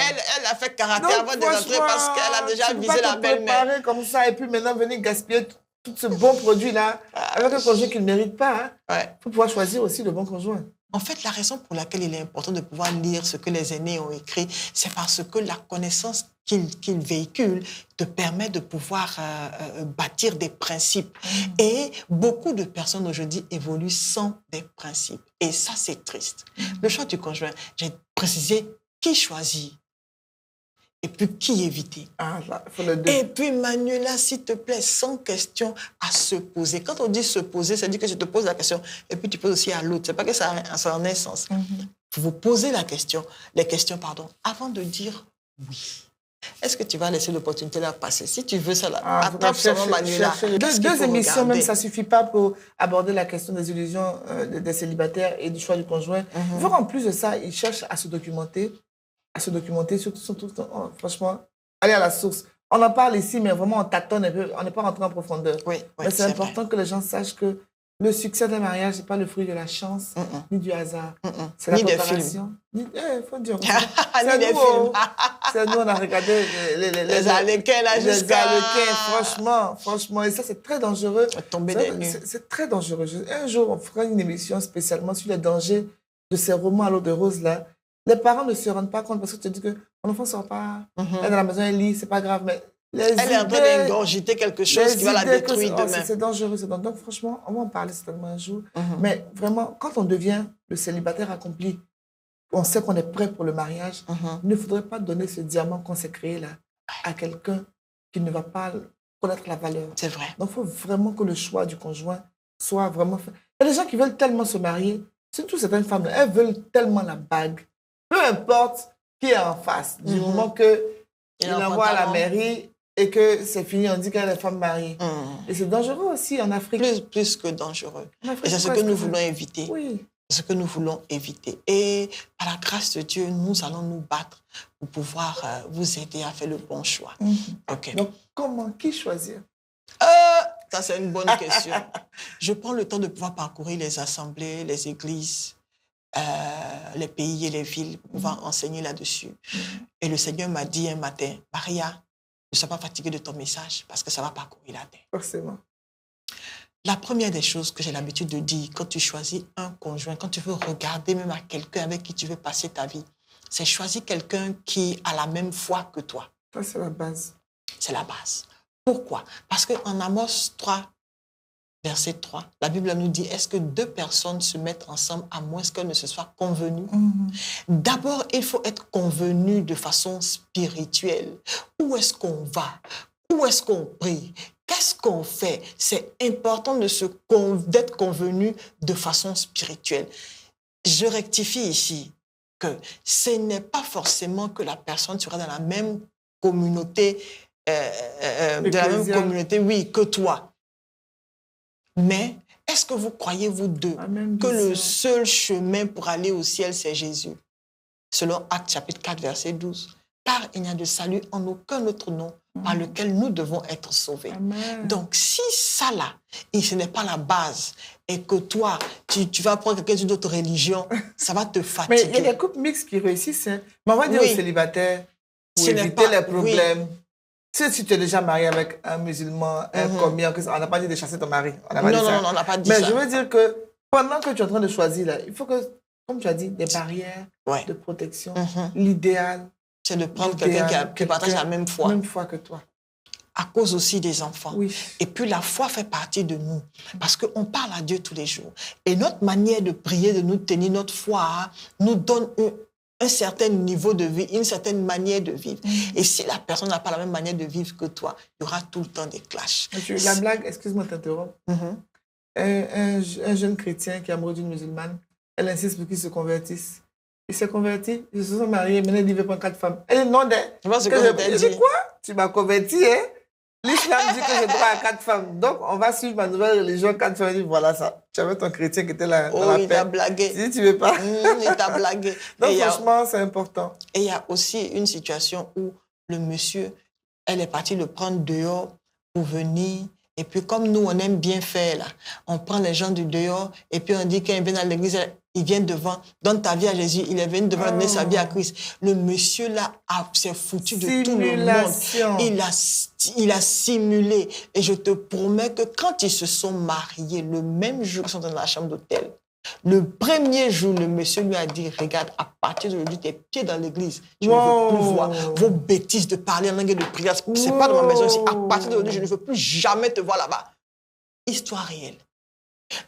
Elle a fait karaté avant de rentrer parce qu'elle a déjà visé la belle-mère. Comme ça et puis maintenant venir gaspiller tout ce bon produit-là avec un conjoint qu'il ne mérite pas. Il faut pouvoir choisir aussi le bon conjoint. En fait, la raison pour laquelle il est important de pouvoir lire ce que les aînés ont écrit, c'est parce que la connaissance qu'ils véhiculent te permet de pouvoir bâtir des principes. Et beaucoup de personnes aujourd'hui évoluent sans des principes. Et ça, c'est triste. Le choix du conjoint, j'ai précisé qui choisit et puis qui éviter. Et puis, Manuela, s'il te plaît, sans question à se poser. Quand on dit se poser, ça veut dire que je te pose la question et puis tu poses aussi à l'autre. C'est pas que ça en ait sens. Vous posez les questions, avant de dire oui. Est-ce que tu vas laisser l'opportunité là passer? Si tu veux ça, attrape seulement Manuela. Deux émissions, même, ça ne suffit pas pour aborder la question des illusions des célibataires et du choix du conjoint. Il faut qu'en plus de ça, ils cherchent à se documenter, surtout, franchement, aller à la source. On en parle ici, mais vraiment, on tâtonne un peu, on n'est pas rentré en profondeur. Mais c'est important que les gens sachent que le succès d'un mariage, ce n'est pas le fruit de la chance, ni du hasard. C'est la préparation. Il faut dire. C'est nous, on a regardé les Harlequins, là, jusqu'à... Les Harlequins, franchement. Et ça, c'est très dangereux. C'est très dangereux. Un jour, on fera une émission spécialement sur les dangers de ces romans à l'eau de rose, là. Les parents ne se rendent pas compte parce que tu te dis que mon enfant ne sort pas. Elle est dans la maison, elle lit, c'est pas grave. Mais elle est en train d'ingurgiter quelque chose qui va la détruire demain. C'est dangereux. Donc, franchement, on va en parler certainement un jour. Mais vraiment, quand on devient le célibataire accompli, on sait qu'on est prêt pour le mariage, il ne faudrait pas donner ce diamant qu'on s'est créé là à quelqu'un qui ne va pas connaître la valeur. C'est vrai. Donc, il faut vraiment que le choix du conjoint soit vraiment fait. Il y a des gens qui veulent tellement se marier, surtout certaines femmes, elles veulent tellement la bague. Peu importe qui est en face, du moment qu'il envoie à la mairie et que c'est fini, on dit qu'elle est femme mariée. Et c'est dangereux aussi en Afrique. Plus que dangereux. Et c'est ce que nous voulons éviter. Oui. C'est ce que nous voulons éviter. Et par la grâce de Dieu, nous allons nous battre pour pouvoir vous aider à faire le bon choix. Okay. Donc, qui choisir? Ça, c'est une bonne question. Je prends le temps de pouvoir parcourir les assemblées, les églises, les pays et les villes pour pouvoir enseigner là-dessus. Et le Seigneur m'a dit un matin, Maria, ne sois pas fatiguée de ton message parce que ça va parcourir la terre. Forcément. La première des choses que j'ai l'habitude de dire quand tu choisis un conjoint, quand tu veux regarder même à quelqu'un avec qui tu veux passer ta vie, c'est choisir quelqu'un qui a la même foi que toi. Ça, c'est la base. C'est la base. Pourquoi? Parce qu'en Amos 3, verset 3, la Bible nous dit, est-ce que deux personnes se mettent ensemble à moins qu'elles ne se soient convenues? D'abord, il faut être convenu de façon spirituelle. Où est-ce qu'on va? Où est-ce qu'on prie? Qu'est-ce qu'on fait? C'est important d'être convenu de façon spirituelle. Je rectifie ici que ce n'est pas forcément que la personne sera dans la même communauté, oui, que toi. Mais est-ce que vous croyez, vous deux, que le seul chemin pour aller au ciel, c'est Jésus? Selon Actes chapitre 4, verset 12. Car il n'y a de salut en aucun autre nom par lequel nous devons être sauvés. Amen. Donc, si ça là, et ce n'est pas la base, et que toi, tu vas prendre quelqu'un d'une autre religion, ça va te fatiguer. Mais il y a des couples mixtes qui réussissent. Hein. Mais on va dire aux célibataires, pour éviter les problèmes. Si tu es déjà marié avec un musulman, un commis, on n'a pas dit de chasser ton mari. On n'a pas dit ça. Mais je veux dire que pendant que tu es en train de choisir, là, il faut que, comme tu as dit, des barrières de protection. L'idéal, c'est de prendre quelqu'un qui partage la même foi. Même foi que toi. À cause aussi des enfants. Oui. Et puis la foi fait partie de nous. Parce qu'on parle à Dieu tous les jours. Et notre manière de prier, de nous tenir notre foi, nous donne un certain niveau de vie, une certaine manière de vivre. Et si la personne n'a pas la même manière de vivre que toi, il y aura tout le temps des clashs. La blague, excuse-moi de t'interrompre. Un jeune chrétien qui est amoureux d'une musulmane, elle insiste pour qu'il se convertisse. Il s'est converti, ils se sont mariés, maintenant il veut prendre 4 femmes. Elle dit non, je dis quoi? Tu m'as converti, hein? L'islam dit que j'ai droit à 4 femmes. Donc, on va suivre ma nouvelle religion, 4 femmes. Il dit, voilà ça. Tu avais ton chrétien qui était là dans la paix. Il t'a blagué. Si tu veux pas. Il t'a blagué. Donc, franchement, c'est important. Et il y a aussi une situation où le monsieur, elle est partie le prendre dehors pour venir. Et puis, comme nous, on aime bien faire, là, on prend les gens du dehors et puis on dit qu'il vient à l'église, il vient devant, donne ta vie à Jésus, il est venu devant donner sa vie à Christ. Le monsieur là s'est foutu de tout le monde. Il a simulé. Et je te promets que quand ils se sont mariés, le même jour qu'ils sont dans la chambre d'hôtel, le premier jour, le monsieur lui a dit, regarde, à partir d'aujourd'hui, tes pieds dans l'église, je ne veux plus voir vos bêtises de parler en langue et de prière. C'est pas dans ma maison ici. À partir d'aujourd'hui, je ne veux plus jamais te voir là-bas. Histoire réelle.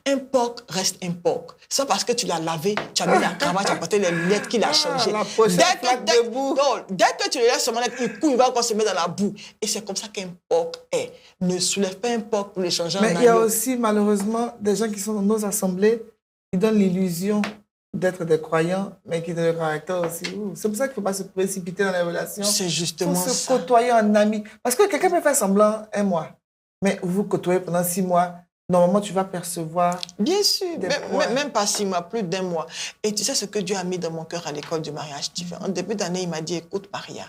Un porc reste un porc. C'est parce que tu l'as lavé, tu as mis la cravate, tu as porté les lunettes qu'il a changé. Dès que tu le laisses seulement être il court, il va encore se mettre dans la boue. Et c'est comme ça qu'un porc est. Ne soulève pas un porc pour le changer en agneau. Mais il y a aussi, malheureusement, des gens qui sont dans nos assemblées qui donnent l'illusion d'être des croyants, mais qui ont le caractère aussi. C'est pour ça qu'il ne faut pas se précipiter dans les relations. C'est justement ça. Il faut se côtoyer en ami. Parce que quelqu'un peut faire semblant un mois, mais vous côtoyez pendant 6 mois. Normalement, tu vas percevoir. Bien sûr, même pas 6 mois, plus d'1 mois. Et tu sais ce que Dieu a mis dans mon cœur à l'école du mariage. En début d'année, il m'a dit, écoute Maria,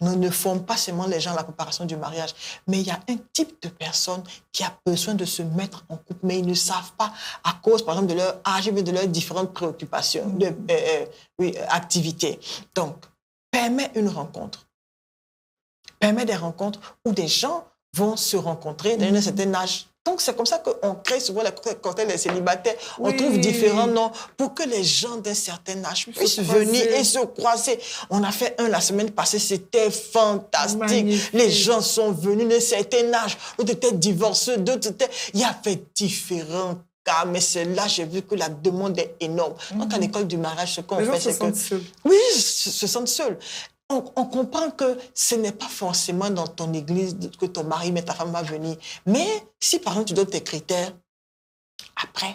nous ne formons pas seulement les gens à la préparation du mariage, mais il y a un type de personne qui a besoin de se mettre en couple, mais ils ne savent pas à cause, par exemple, de leur âge, de leurs différentes préoccupations, activités. Donc, permets une rencontre. Permets des rencontres où des gens vont se rencontrer dans un certain âge. Donc, c'est comme ça qu'on crée souvent les cocktails des célibataires. On trouve différents noms pour que les gens d'un certain âge puissent venir et se croiser. On a fait un la semaine passée, c'était fantastique. Magnifique. Les gens sont venus d'un certain âge. D'autres étaient divorcés, d'autres étaient... Il y avait différents cas, mais c'est là j'ai vu que la demande est énorme. Donc, à l'école du mariage, ce qu'on fait, c'est que... Oui, se sentent seuls. On comprend que ce n'est pas forcément dans ton église que ton mari, mais ta femme va venir. Mais si, par exemple, tu donnes tes critères, après,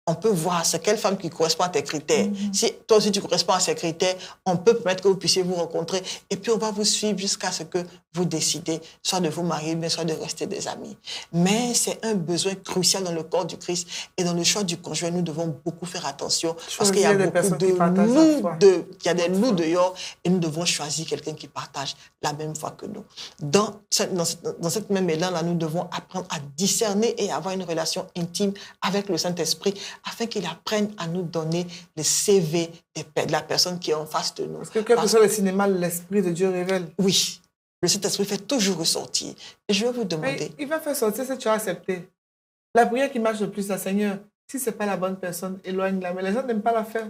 on peut voir c'est quelle femme qui correspond à tes critères. Si toi aussi tu corresponds à ces critères, on peut permettre que vous puissiez vous rencontrer et puis on va vous suivre jusqu'à ce que vous décidez soit de vous marier, mais soit de rester des amis. Mais c'est un besoin crucial dans le corps du Christ et dans le choix du conjoint, nous devons beaucoup faire attention parce qu'il y a beaucoup de loups, il y a des loups dehors et nous devons choisir quelqu'un qui partage la même foi que nous. Dans cette même élan-là, nous devons apprendre à discerner et avoir une relation intime avec le Saint-Esprit afin qu'il apprenne à nous donner le CV de la personne qui est en face de nous. Parce que quel que soit le cinéma, l'Esprit de Dieu révèle. Oui, le Saint-Esprit fait toujours ressortir. Et je vais vous demander... Mais il va faire sortir ce que tu as accepté. La prière qui marche le plus, la Seigneur, si ce n'est pas la bonne personne, éloigne-la. Mais les gens n'aiment pas la faire.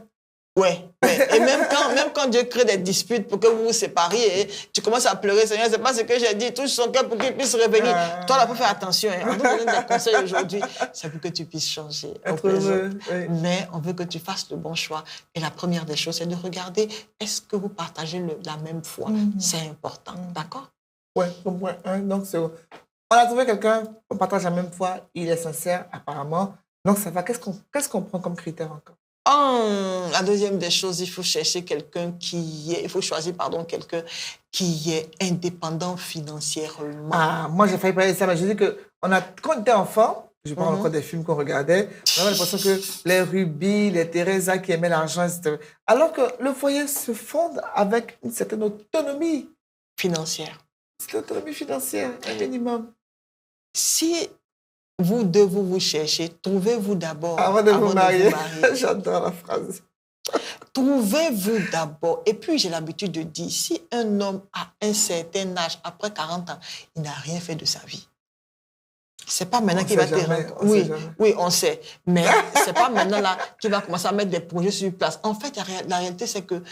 Ouais. Et même quand Dieu crée des disputes pour que vous vous sépariez, tu commences à pleurer, Seigneur, c'est pas ce que j'ai dit, touche son cœur pour qu'il puisse revenir. Toi, là, faut faire attention. Hein. On te donne des conseils aujourd'hui, c'est pour que tu puisses changer. Oui. Mais on veut que tu fasses le bon choix. Et la première des choses, c'est de regarder, est-ce que vous partagez la même foi? C'est important, d'accord? Oui, au moins un. Donc, on a trouvé quelqu'un, on partage la même foi, il est sincère, apparemment. Donc, ça va. Qu'est-ce qu'on prend comme critère encore? La deuxième des choses, il faut chercher quelqu'un il faut choisir, quelqu'un qui est indépendant financièrement. Ah, moi, j'ai failli parler de ça, mais je dis que quand on était enfant, je parle encore des films qu'on regardait, on avait l'impression que les Ruby, les Teresa qui aimaient l'argent, etc. Alors que le foyer se fonde avec une certaine autonomie financière. C'est l'autonomie financière, un minimum. Si vous devez vous chercher, trouvez-vous d'abord avant de vous marier. J'adore la phrase. Trouvez-vous d'abord. Et puis, j'ai l'habitude de dire, si un homme a un certain âge, après 40 ans, il n'a rien fait de sa vie. C'est pas maintenant qu'il va te rendre. Oui, on sait. Mais c'est pas maintenant là qu'il va commencer à mettre des projets sur place. En fait, la réalité, c'est que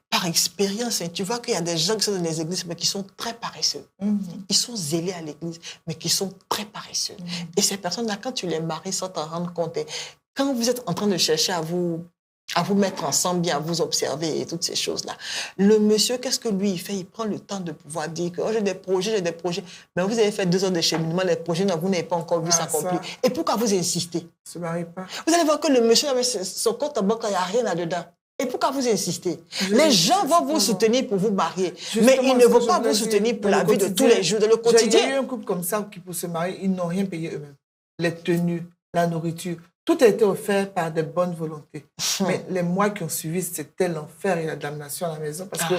par expérience, tu vois qu'il y a des gens qui sont dans les églises, mais qui sont très paresseux. Ils sont zélés à l'église, mais qui sont très paresseux. Et ces personnes-là, quand tu les maries sans t'en rendre compte, quand vous êtes en train de chercher à vous mettre ensemble, bien à vous observer et toutes ces choses-là. Le monsieur, qu'est-ce que lui, il fait? Il prend le temps de pouvoir dire que j'ai des projets. Mais vous avez fait 2 heures de cheminement, les projets, vous n'avez pas encore vu s'accomplir. Et pourquoi vous insistez? Se marie pas. Vous allez voir que le monsieur, avec son compte en banque, il n'y a rien là-dedans. Et pourquoi vous insistez? Les gens vont vous soutenir pour vous marier, mais ils ne vont pas vous soutenir pour la vie de tous les jours, dans le quotidien. J'ai eu un couple comme ça qui, pour se marier, ils n'ont rien payé eux-mêmes. Les tenues, la nourriture, tout a été offert par de bonnes volontés. Mais les mois qui ont suivi, c'était l'enfer et la damnation à la maison. Parce que,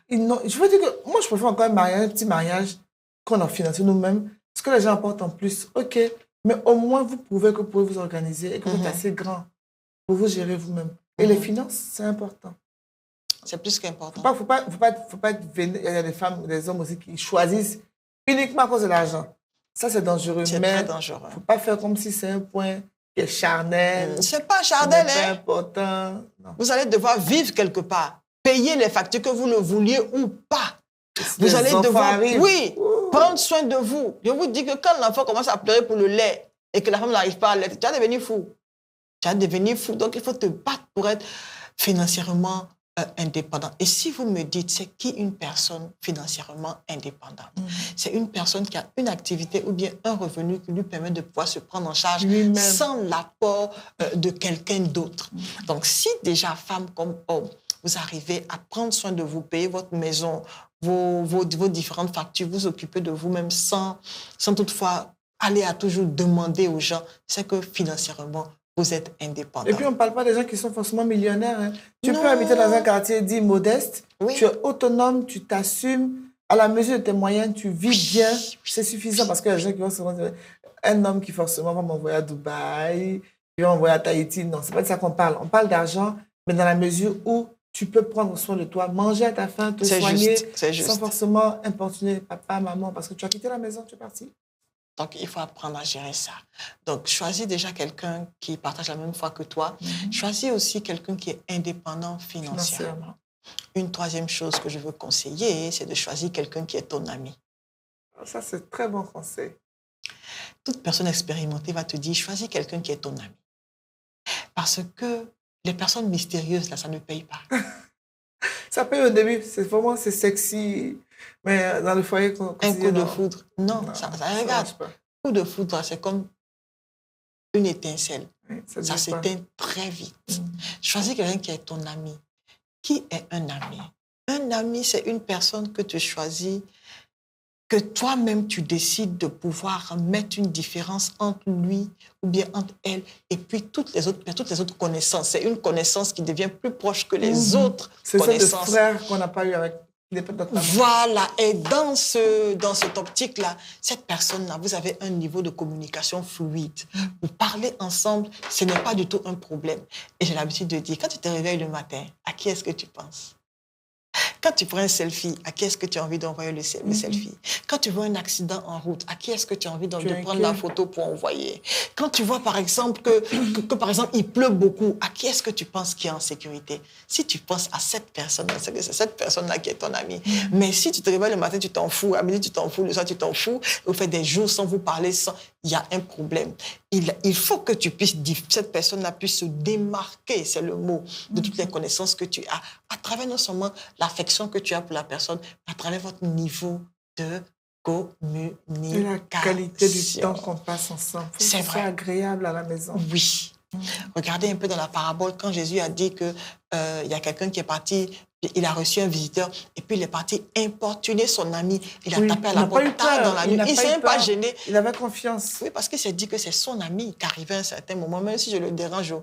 je veux dire que moi, je préfère encore un petit mariage qu'on a financé nous-mêmes. Ce que les gens apportent en plus, ok, mais au moins vous prouvez que vous pouvez vous organiser et que vous êtes assez grand pour vous gérer vous-même. Et les finances, c'est important. C'est plus qu'important. Faut pas il y a des femmes, des hommes aussi qui choisissent uniquement à cause de l'argent. Ça, c'est dangereux. C'est très dangereux. Faut pas faire comme si c'est un point qui est charnel. C'est pas charnel, C'est important. Non. Vous allez devoir vivre quelque part. Payer les factures que vous le vouliez ou pas. Vous allez devoir, prendre soin de vous. Je vous dis que quand l'enfant commence à pleurer pour le lait et que la femme n'arrive pas à l'être, tu vas devenir fou. Tu vas devenir fou. Donc, il faut te battre pour être financièrement indépendant. Et si vous me dites, c'est qui une personne financièrement indépendante? C'est une personne qui a une activité ou bien un revenu qui lui permet de pouvoir se prendre en charge sans l'apport de quelqu'un d'autre. Donc, si déjà, femme comme homme, vous arrivez à prendre soin de vous, payer votre maison, vos différentes factures, vous occuper de vous-même sans toutefois aller à toujours demander aux gens, c'est que financièrement, vous êtes indépendant. Et puis, on ne parle pas des gens qui sont forcément millionnaires. Hein. Tu peux habiter dans un quartier dit modeste, tu es autonome, tu t'assumes, à la mesure de tes moyens, tu vis bien, c'est suffisant parce que les gens qui vont se rendre... Un homme qui forcément va m'envoyer à Dubaï, qui va m'envoyer à Tahiti, non, c'est pas de ça qu'on parle. On parle d'argent, mais dans la mesure où tu peux prendre soin de toi, manger à ta faim, te soigner, sans forcément importuner papa, maman, parce que tu as quitté la maison, tu es parti. Donc, il faut apprendre à gérer ça. Donc, choisis déjà quelqu'un qui partage la même foi que toi. Choisis aussi quelqu'un qui est indépendant financièrement. Une troisième chose que je veux conseiller, c'est de choisir quelqu'un qui est ton ami. Ça, c'est très bon conseil. Toute personne expérimentée va te dire, choisis quelqu'un qui est ton ami. Parce que les personnes mystérieuses, là, ça ne paye pas. Ça paye au début. C'est sexy. Mais dans le foyer... Un coup de foudre. Non, ça regarde. Un coup de foudre, c'est comme une étincelle. Oui, ça s'éteint très vite. Choisis quelqu'un qui est ton ami. Qui est un ami? Un ami, c'est une personne que tu choisis, que toi-même, tu décides de pouvoir mettre une différence entre lui ou bien entre elle et puis toutes les autres connaissances. C'est une connaissance qui devient plus proche que les autres connaissances. C'est ça de frère qu'on n'a pas eu avec les potes. Voilà. Et dans cette optique-là, cette personne-là, vous avez un niveau de communication fluide. Vous parlez ensemble, ce n'est pas du tout un problème. Et j'ai l'habitude de dire, quand tu te réveilles le matin, à qui est-ce que tu penses? Quand tu prends un selfie, à qui est-ce que tu as envie d'envoyer le selfie? Quand tu vois un accident en route, à qui est-ce que tu as envie de prendre la photo pour envoyer? Quand tu vois, par exemple, que par exemple, il pleut beaucoup, à qui est-ce que tu penses qui est en sécurité? Si tu penses à cette personne-là, c'est cette personne-là qui est ton ami. Mais si tu te réveilles le matin, tu t'en fous, à midi, tu t'en fous, le soir, tu t'en fous, vous faites des jours sans vous parler, il y a un problème. Il faut que cette personne-là puisse se démarquer, c'est le mot, de toutes les connaissances que tu as, à travers non seulement l'affection que tu as pour la personne, mais à travers votre niveau de communication. Et la qualité du temps qu'on passe ensemble. C'est vrai. C'est agréable à la maison. Oui. Regardez un peu dans la parabole, quand Jésus a dit que y a quelqu'un qui est parti, il a reçu un visiteur, et puis il est parti importuner son ami. Il a tapé à la porte tard dans la nuit. Il ne s'est même pas gêné. Il avait confiance. Oui, parce qu'il s'est dit que c'est son ami qui arrivait à un certain moment, même si je le dérange.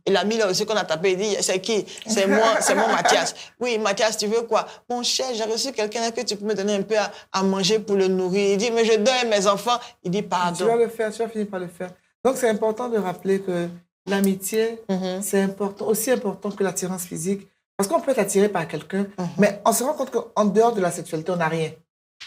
Et l'ami là aussi qu'on a tapé, il dit, c'est qui? C'est moi, c'est mon Mathias. Oui, Mathias, tu veux quoi? Mon cher, j'ai reçu quelqu'un que tu peux me donner un peu à manger pour le nourrir. Il dit, mais je donne mes enfants. Il dit, pardon. Tu vas le faire, tu vas finir par le faire. Donc, c'est important de rappeler que l'amitié, c'est important, aussi important que l'attirance physique. Parce qu'on peut être attiré par quelqu'un, mais on se rend compte qu'en dehors de la sexualité, on n'a rien.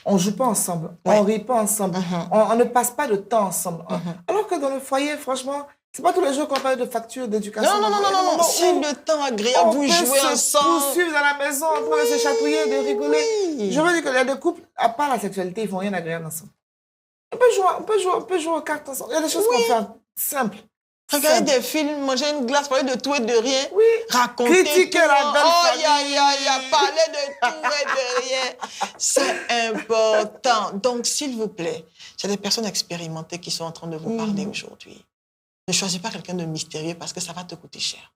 On ne joue pas ensemble, on ne rit pas ensemble, on ne passe pas de temps ensemble. Alors que dans le foyer, franchement, c'est pas tous les jours qu'on parle de factures d'éducation. Non. C'est le temps agréable, vous jouez ensemble. On peut se poursuivre dans la maison, on peut se chatouiller, de rigoler. Oui. Je veux dire qu'il y a des couples, à part la sexualité, ils ne font rien d'agréable ensemble. On peut jouer aux cartes ensemble. Il y a des choses qu'on fait simples. Regarder des films, manger une glace, parler de tout et de rien. Oui. Raconter critiquer la belle famille. Parler de tout et de rien. C'est important. Donc, s'il vous plaît, c'est des personnes expérimentées qui sont en train de vous parler aujourd'hui. Ne choisis pas quelqu'un de mystérieux parce que ça va te coûter cher.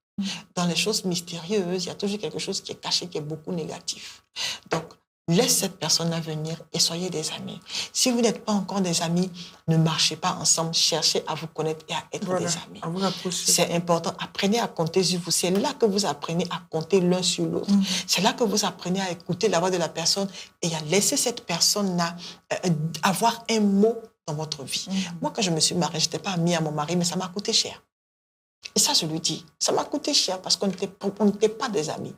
Dans les choses mystérieuses, il y a toujours quelque chose qui est caché, qui est beaucoup négatif. Donc, laisse cette personne-là venir et soyez des amis. Si vous n'êtes pas encore des amis, ne marchez pas ensemble. Cherchez à vous connaître et à être des amis. À vous rapprocher. C'est important. Apprenez à compter sur vous. C'est là que vous apprenez à compter l'un sur l'autre. C'est là que vous apprenez à écouter la voix de la personne et à laisser cette personne-là avoir un mot dans votre vie. Moi, quand je me suis mariée, je n'étais pas amie à mon mari, mais ça m'a coûté cher. Et ça, je lui dis. Ça m'a coûté cher parce qu'on n'était pas des amis.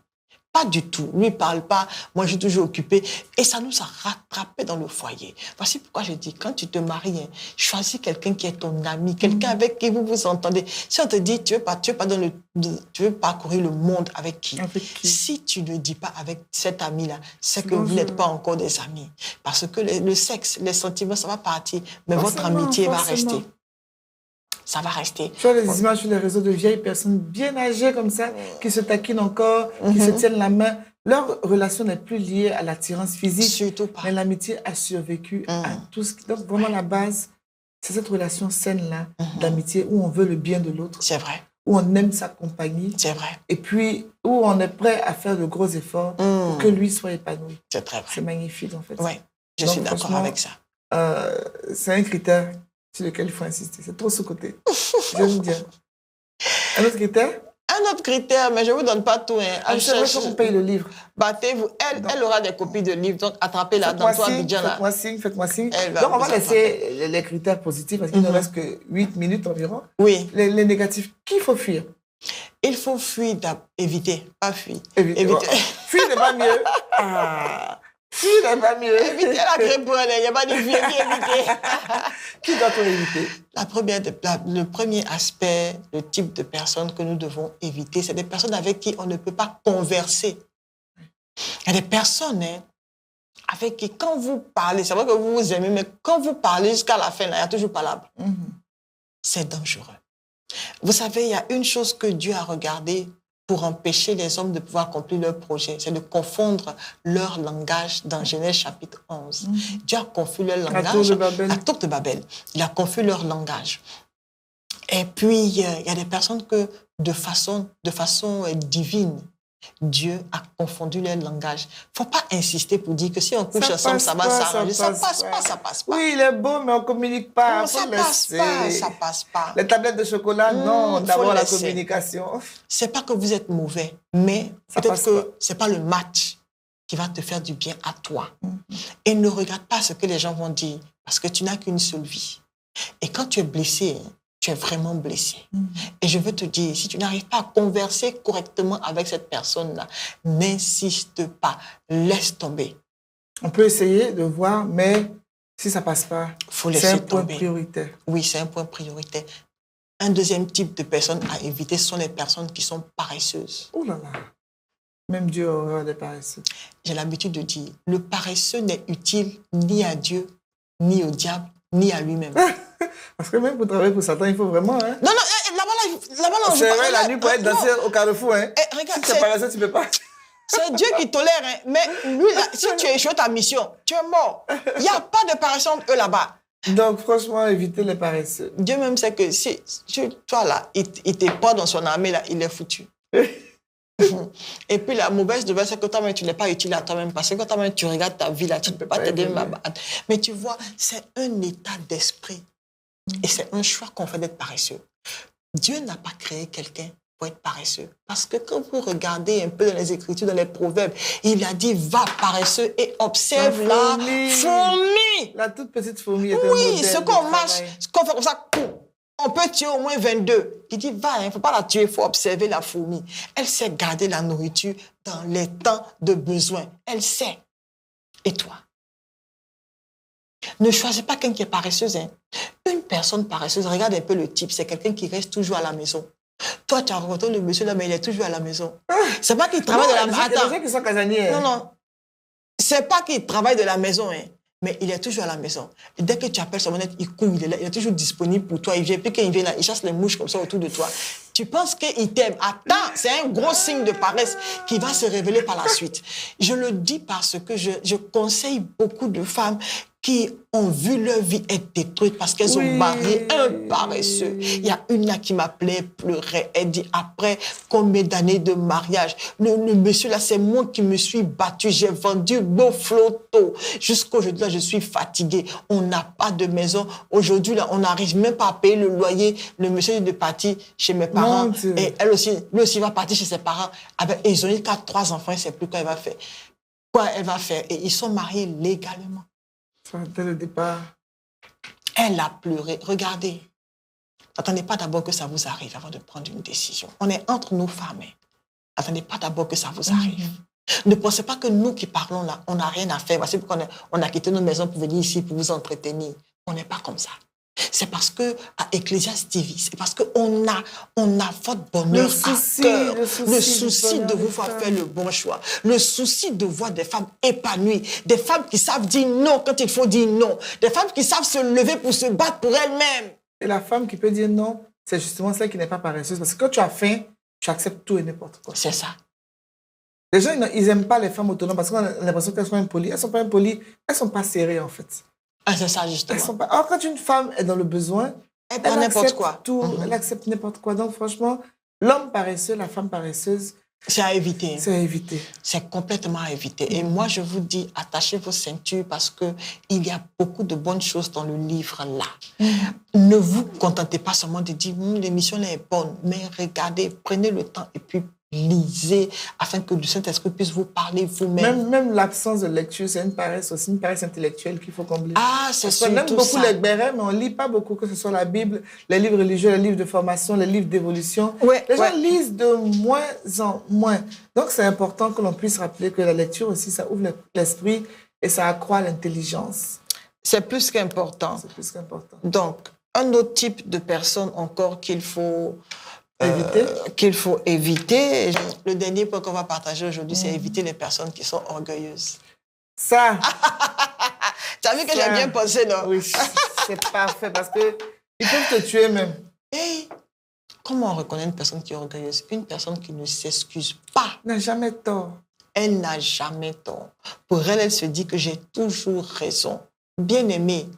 Pas du tout. Lui, il ne parle pas. Moi, je suis toujours occupée. Et ça nous a rattrapés dans le foyer. Voici pourquoi je dis, quand tu te maries, choisis quelqu'un qui est ton ami, quelqu'un avec qui vous vous entendez. Si on te dit, tu veux parcourir le monde avec qui? Si tu ne dis pas avec cet ami-là, c'est que vous n'êtes pas encore des amis. Parce que le sexe, les sentiments, ça va partir. Mais votre amitié va rester. Ça va rester. Tu vois les images sur les réseaux de vieilles personnes bien âgées comme ça, qui se taquinent encore, qui se tiennent la main. Leur relation n'est plus liée à l'attirance physique. Surtout pas. Mais l'amitié a survécu à tout ce qui... Donc, vraiment, la base, c'est cette relation saine-là d'amitié où on veut le bien de l'autre. C'est vrai. Où on aime sa compagnie. C'est vrai. Et puis, où on est prêt à faire de gros efforts pour que lui soit épanoui. C'est très vrai. C'est magnifique, en fait. Oui, je suis d'accord avec ça. C'est un critère sur lequel il faut insister. C'est trop sous-côté. J'aime bien. Un autre critère? Un autre critère, mais je ne vous donne pas tout. Je qu'on paye le livre. Battez-vous. Elle aura des copies de livres, donc attrapez-la dans toi, Abidjan. Faites-moi signe. Donc, on va laisser les critères positifs parce qu'il ne reste que 8 minutes environ. Oui. Les négatifs, qu'il faut fuir? Il faut fuir, éviter, pas fuir. Éviter. Fuir n'est pas mieux. Fuir n'est pas mieux. Éviter la crêperie, il n'y a pas de fuir, éviter. Qui doit-on éviter? Le premier aspect, le type de personnes que nous devons éviter, c'est des personnes avec qui on ne peut pas converser. Il y a des personnes avec qui, quand vous parlez, c'est vrai que vous vous aimez, mais quand vous parlez jusqu'à la fin, il n'y a toujours pas l'arbre. C'est dangereux. Vous savez, il y a une chose que Dieu a regardée pour empêcher les hommes de pouvoir accomplir leur projet, c'est de confondre leur langage dans Genèse chapitre 11. Dieu a confus leur langage. La tour de Babel. Il a confus leur langage. Et puis, il y a des personnes que, de façon divine, Dieu a confondu leur langage. Il ne faut pas insister pour dire que si on couche ensemble, ça va s'arranger. Ça passe pas. Oui, il est beau, mais on ne communique pas. Non, ça passe pas. Les tablettes de chocolat, non, d'abord la communication. Ce n'est pas que vous êtes mauvais, mais peut-être que ce n'est pas le match qui va te faire du bien à toi. Et ne regarde pas ce que les gens vont dire, parce que tu n'as qu'une seule vie. Et quand tu es blessé, tu es vraiment blessé. Et je veux te dire, si tu n'arrives pas à converser correctement avec cette personne-là, n'insiste pas, laisse tomber. On peut essayer de voir, mais si ça passe pas, c'est un point prioritaire. Oui, c'est un point prioritaire. Un deuxième type de personnes à éviter, ce sont les personnes qui sont paresseuses. Oh là là, même Dieu a horreur des paresseux. J'ai l'habitude de dire, le paresseux n'est utile ni à Dieu, ni au diable, ni à lui-même. Parce que même pour travailler pour Satan, il faut vraiment... Hein? Non, là-bas, c'est vrai, la nuit pour être dansé au carrefour. Hein? Regarde, si tu es paresseux, tu ne peux pas. C'est Dieu qui tolère. Hein? Mais lui, là, si tu échoues ta mission, tu es mort. Il n'y a pas de paresseux entre eux là-bas. Donc, franchement, évitez les paresseux. Dieu même sait que si toi, là, il te prend dans son armée, là, il est foutu. Et puis, la mauvaise nouvelle, c'est que toi-même, tu n'es pas utile à toi-même. Parce que quand toi-même, tu regardes ta vie, là, tu ne peux pas t'aider même à battre. Mais tu vois, c'est un état d'esprit. Et c'est un choix qu'on fait d'être paresseux. Dieu n'a pas créé quelqu'un pour être paresseux. Parce que quand vous regardez un peu dans les Écritures, dans les Proverbes, il a dit, va paresseux et observe la fourmi. La toute petite fourmi est un Oui, modèle ce qu'on marche, ce qu'on fait comme ça, on peut tuer au moins 22. Il dit, va, il ne faut pas la tuer, il faut observer la fourmi. Elle sait garder la nourriture dans les temps de besoin. Elle sait. Et toi? Ne choisis pas quelqu'un qui est paresseuse. Hein. Une personne paresseuse, regarde un peu le type, c'est quelqu'un qui reste toujours à la maison. Toi, tu as rencontré le monsieur là, mais il est toujours à la maison. C'est pas qu'il travaille de la maison. Attends, gens qui sont casaniers. Non. C'est pas qu'il travaille de la maison, hein. Mais il est toujours à la maison. Et dès que tu appelles son monnaie, il court, il est là, il est toujours disponible pour toi. Il vient, puis quand il vient là, il chasse les mouches comme ça autour de toi. Tu penses qu'il t'aime. Attends, c'est un gros signe de paresse qui va se révéler par la suite. Je le dis parce que je conseille beaucoup de femmes qui ont vu leur vie être détruite parce qu'elles ont marié un paresseux. Il y a une là qui m'appelait, pleurait. Elle dit, après combien d'années de mariage, le monsieur là, c'est moi qui me suis battue. J'ai vendu beau flotto. Jusqu'aujourd'hui, là, je suis fatiguée. On n'a pas de maison. Aujourd'hui, là, on n'arrive même pas à payer le loyer. Le monsieur est de partir chez mes parents. Et elle aussi, lui aussi va partir chez ses parents. Et ils ont eu 3 enfants, elle ne sait plus quoi elle va faire. Quoi elle va faire. Et ils sont mariés légalement. Dès le départ. Elle a pleuré. Regardez. N'attendez pas d'abord que ça vous arrive avant de prendre une décision. On est entre nous femmes. N'attendez pas d'abord que ça vous arrive. Ne pensez pas que nous qui parlons là, on n'a rien à faire. C'est pourquoi on a quitté nos maisons pour venir ici, pour vous entretenir. On n'est pas comme ça. C'est parce que, à Ecclésiaste TV, c'est parce qu'on a votre bonheur à cœur. Le souci de vous faire le bon choix. Le souci de voir des femmes épanouies. Des femmes qui savent dire non quand il faut dire non. Des femmes qui savent se lever pour se battre pour elles-mêmes. Et la femme qui peut dire non, c'est justement celle qui n'est pas paresseuse. Parce que quand tu as faim, tu acceptes tout et n'importe quoi. C'est ça. Les gens, ils n'aiment pas les femmes autonomes parce qu'on a l'impression qu'elles sont impolies. Elles ne sont pas impolies, elles ne sont pas serrées en fait. Ah, c'est ça, justement. Alors, quand une femme est dans le besoin, elle prend n'importe quoi. Tout, elle accepte n'importe quoi. Donc, franchement, l'homme paresseux, la femme paresseuse, c'est à éviter. C'est à éviter. C'est complètement à éviter. Et moi, je vous dis, attachez vos ceintures parce qu'il y a beaucoup de bonnes choses dans le livre-là. Ne vous contentez pas seulement de dire, l'émission est bonne, mais regardez, prenez le temps et puis lisez afin que le Saint-Esprit puisse vous parler vous-même. Même l'absence de lecture, c'est une paresse aussi, une paresse intellectuelle qu'il faut combler. Ah, c'est surtout ça. On aime beaucoup les bérets, mais on ne lit pas beaucoup, que ce soit la Bible, les livres religieux, les livres de formation, les livres d'évolution. Les gens lisent de moins en moins. Donc, c'est important que l'on puisse rappeler que la lecture aussi, ça ouvre l'esprit et ça accroît l'intelligence. C'est plus qu'important. C'est plus qu'important. Donc, un autre type de personne encore qu'il faut... Qu'il faut éviter. Le dernier point qu'on va partager aujourd'hui, c'est éviter les personnes qui sont orgueilleuses. Ça. Tu as vu que j'ai bien pensé, non? Oui, c'est parfait parce qu'ils peuvent te tuer même. Hey, comment on reconnaît une personne qui est orgueilleuse? Une personne qui ne s'excuse pas. N'a jamais tort. Elle n'a jamais tort. Pour elle, elle se dit que j'ai toujours raison. Bien-aimé,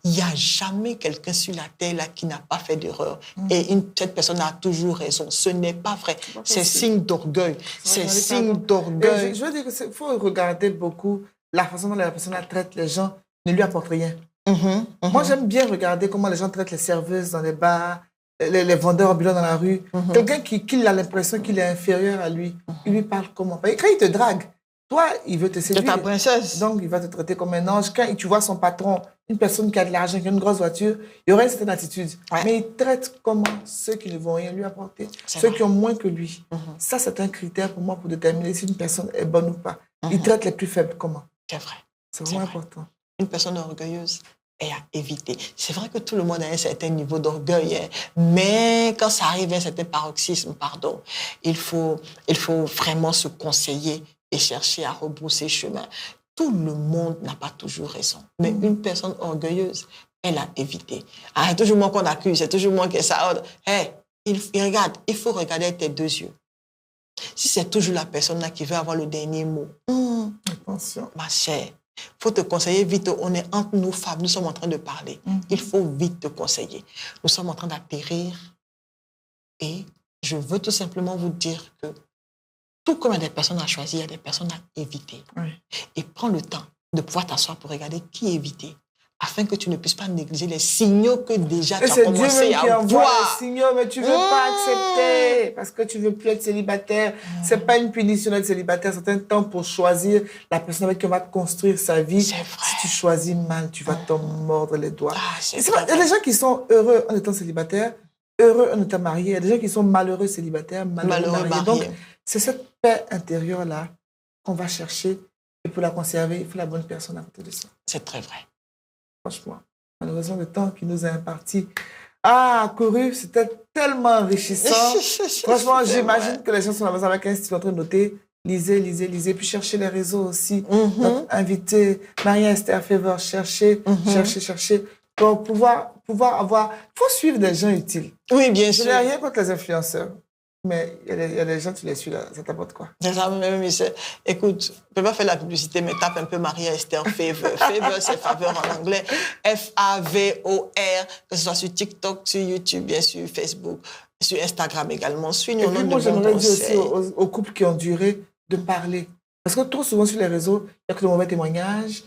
il n'y a jamais quelqu'un sur la terre là, qui n'a pas fait d'erreur. Et cette personne a toujours raison. Ce n'est pas vrai. C'est signe d'orgueil. C'est signe d'orgueil. Je veux dire qu'il faut regarder beaucoup la façon dont la personne traite les gens ne lui apporte rien. Moi, j'aime bien regarder comment les gens traitent les serveuses dans les bars, les vendeurs ambulants dans la rue. Quelqu'un qui a l'impression qu'il est inférieur à lui, il lui parle comment? Quand il te drague, Toi, il veut te séduire. C'est ta princesse. Donc, il va te traiter comme un ange. Quand tu vois son patron, une personne qui a de l'argent, qui a une grosse voiture, il y aura une certaine attitude. Ouais. Mais il traite comment ceux qui ne vont rien lui apporter, ceux qui ont moins que lui. Ça, c'est un critère pour moi pour déterminer si une personne est bonne ou pas. Il traite les plus faibles comment? C'est vrai. C'est vraiment important. Une personne orgueilleuse est à éviter. C'est vrai que tout le monde a un certain niveau d'orgueil, hein, mais quand ça arrive à un certain paroxysme, il faut vraiment se conseiller et chercher à rebrousser chemin. Tout le monde n'a pas toujours raison, mais une personne orgueilleuse, elle a évité. Ah, c'est toujours moi qu'on accuse, c'est toujours moi qui ai ça. Hey, regarde, il faut regarder tes deux yeux. Si c'est toujours la personne là qui veut avoir le dernier mot, attention, ma chère, il faut te conseiller vite. On est entre nous femmes, nous sommes en train de parler. Il faut vite te conseiller. Nous sommes en train d'atterrir et je veux tout simplement vous dire que tout comme il y a des personnes à choisir, il y a des personnes à éviter. Oui. Et prends le temps de pouvoir t'asseoir pour regarder qui éviter, afin que tu ne puisses pas négliger les signaux que déjà tu as commencé à voir. Les signaux, mais tu ne veux pas accepter parce que tu ne veux plus être célibataire. Ce n'est pas une punition d'être célibataire, c'est un temps pour choisir la personne avec qui on va construire sa vie. C'est vrai. Si tu choisis mal, tu vas t'en mordre les doigts. Il y a des gens qui sont heureux en étant célibataires, heureux en étant mariés. Il y a des gens qui sont malheureux célibataires, malheureux mariés. Donc, c'est cette paix intérieure-là qu'on va chercher. Et pour la conserver, il faut la bonne personne à côté de ça. C'est très vrai. Franchement, malheureusement, le temps qui nous est imparti a couru, c'était tellement enrichissant. Franchement, j'imagine que les gens sont à la maison avec un stylo en train de noter. Lisez, puis cherchez les réseaux aussi. Notre invité, Maria-Esther Favor, cherchez, pour pouvoir avoir... Il faut suivre des gens utiles. Oui, bien sûr. Je n'ai rien contre les influenceurs. Mais il y a des gens, tu les suis là, ça t'apporte quoi? C'est ça, mais écoute, je ne peux pas faire la publicité, mais tape un peu Maria-Esther Favor. Favor, c'est faveur en anglais. Favor, que ce soit sur TikTok, sur YouTube, bien sûr, Facebook, sur Instagram également. Suis-nous au nom de moi, j'aimerais dire aussi conseils. aux couples qui ont duré de parler. Parce que trop souvent sur les réseaux, il n'y a que de mauvais témoignages.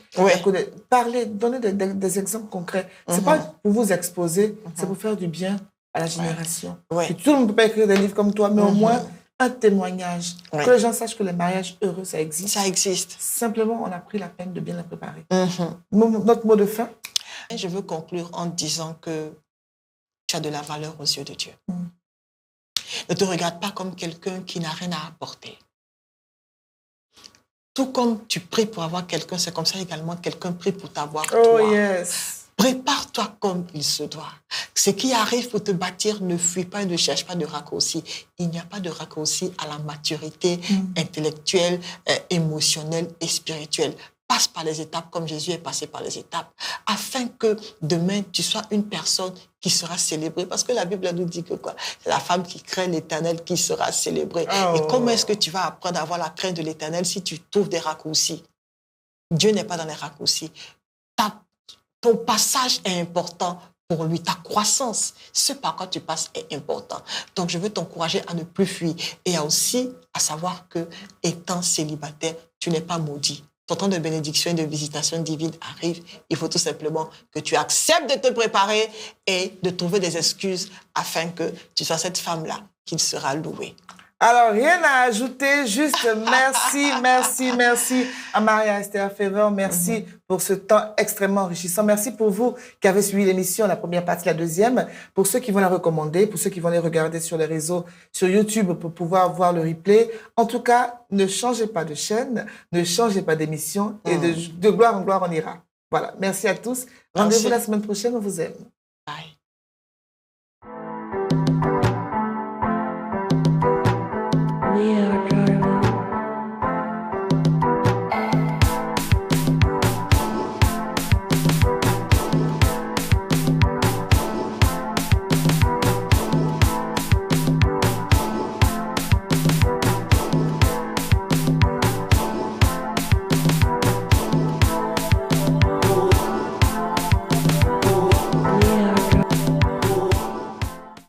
Parler, donner des exemples concrets. Ce n'est pas pour vous exposer, c'est pour faire du bien à la génération. Ouais. Tout le monde ne peut pas écrire des livres comme toi, mais au moins un témoignage. Que les gens sachent que les mariages heureux, ça existe. Ça existe. Simplement, on a pris la peine de bien les préparer. Notre mot de fin? Je veux conclure en disant que tu as de la valeur aux yeux de Dieu. Ne te regarde pas comme quelqu'un qui n'a rien à apporter. Tout comme tu pries pour avoir quelqu'un, c'est comme ça également quelqu'un prie pour t'avoir toi. Yes. Prépare-toi comme il se doit. Ce qui arrive pour te bâtir, ne fuis pas et ne cherche pas de raccourci. Il n'y a pas de raccourci à la maturité intellectuelle, émotionnelle et spirituelle. Passe par les étapes comme Jésus est passé par les étapes, afin que demain, tu sois une personne qui sera célébrée. Parce que la Bible nous dit que quoi? C'est la femme qui craint l'Éternel qui sera célébrée. Et comment est-ce que tu vas apprendre à avoir la crainte de l'Éternel si tu trouves des raccourcis? Dieu n'est pas dans les raccourcis. Ton passage est important pour lui, ta croissance, ce par quoi tu passes est important. Donc, je veux t'encourager à ne plus fuir et aussi à savoir que, étant célibataire, tu n'es pas maudit. Ton temps de bénédiction et de visitation divine arrive. Il faut tout simplement que tu acceptes de te préparer et de trouver des excuses afin que tu sois cette femme-là qui sera louée. Alors, rien à ajouter, juste merci à Maria-Esther Favor. Merci pour ce temps extrêmement enrichissant. Merci pour vous qui avez suivi l'émission, la première partie, la deuxième. Pour ceux qui vont la recommander, pour ceux qui vont les regarder sur les réseaux, sur YouTube, pour pouvoir voir le replay. En tout cas, ne changez pas de chaîne, ne changez pas d'émission et de gloire en gloire, on ira. Voilà, merci à tous. Rendez-vous la semaine prochaine, on vous aime. Bye. We are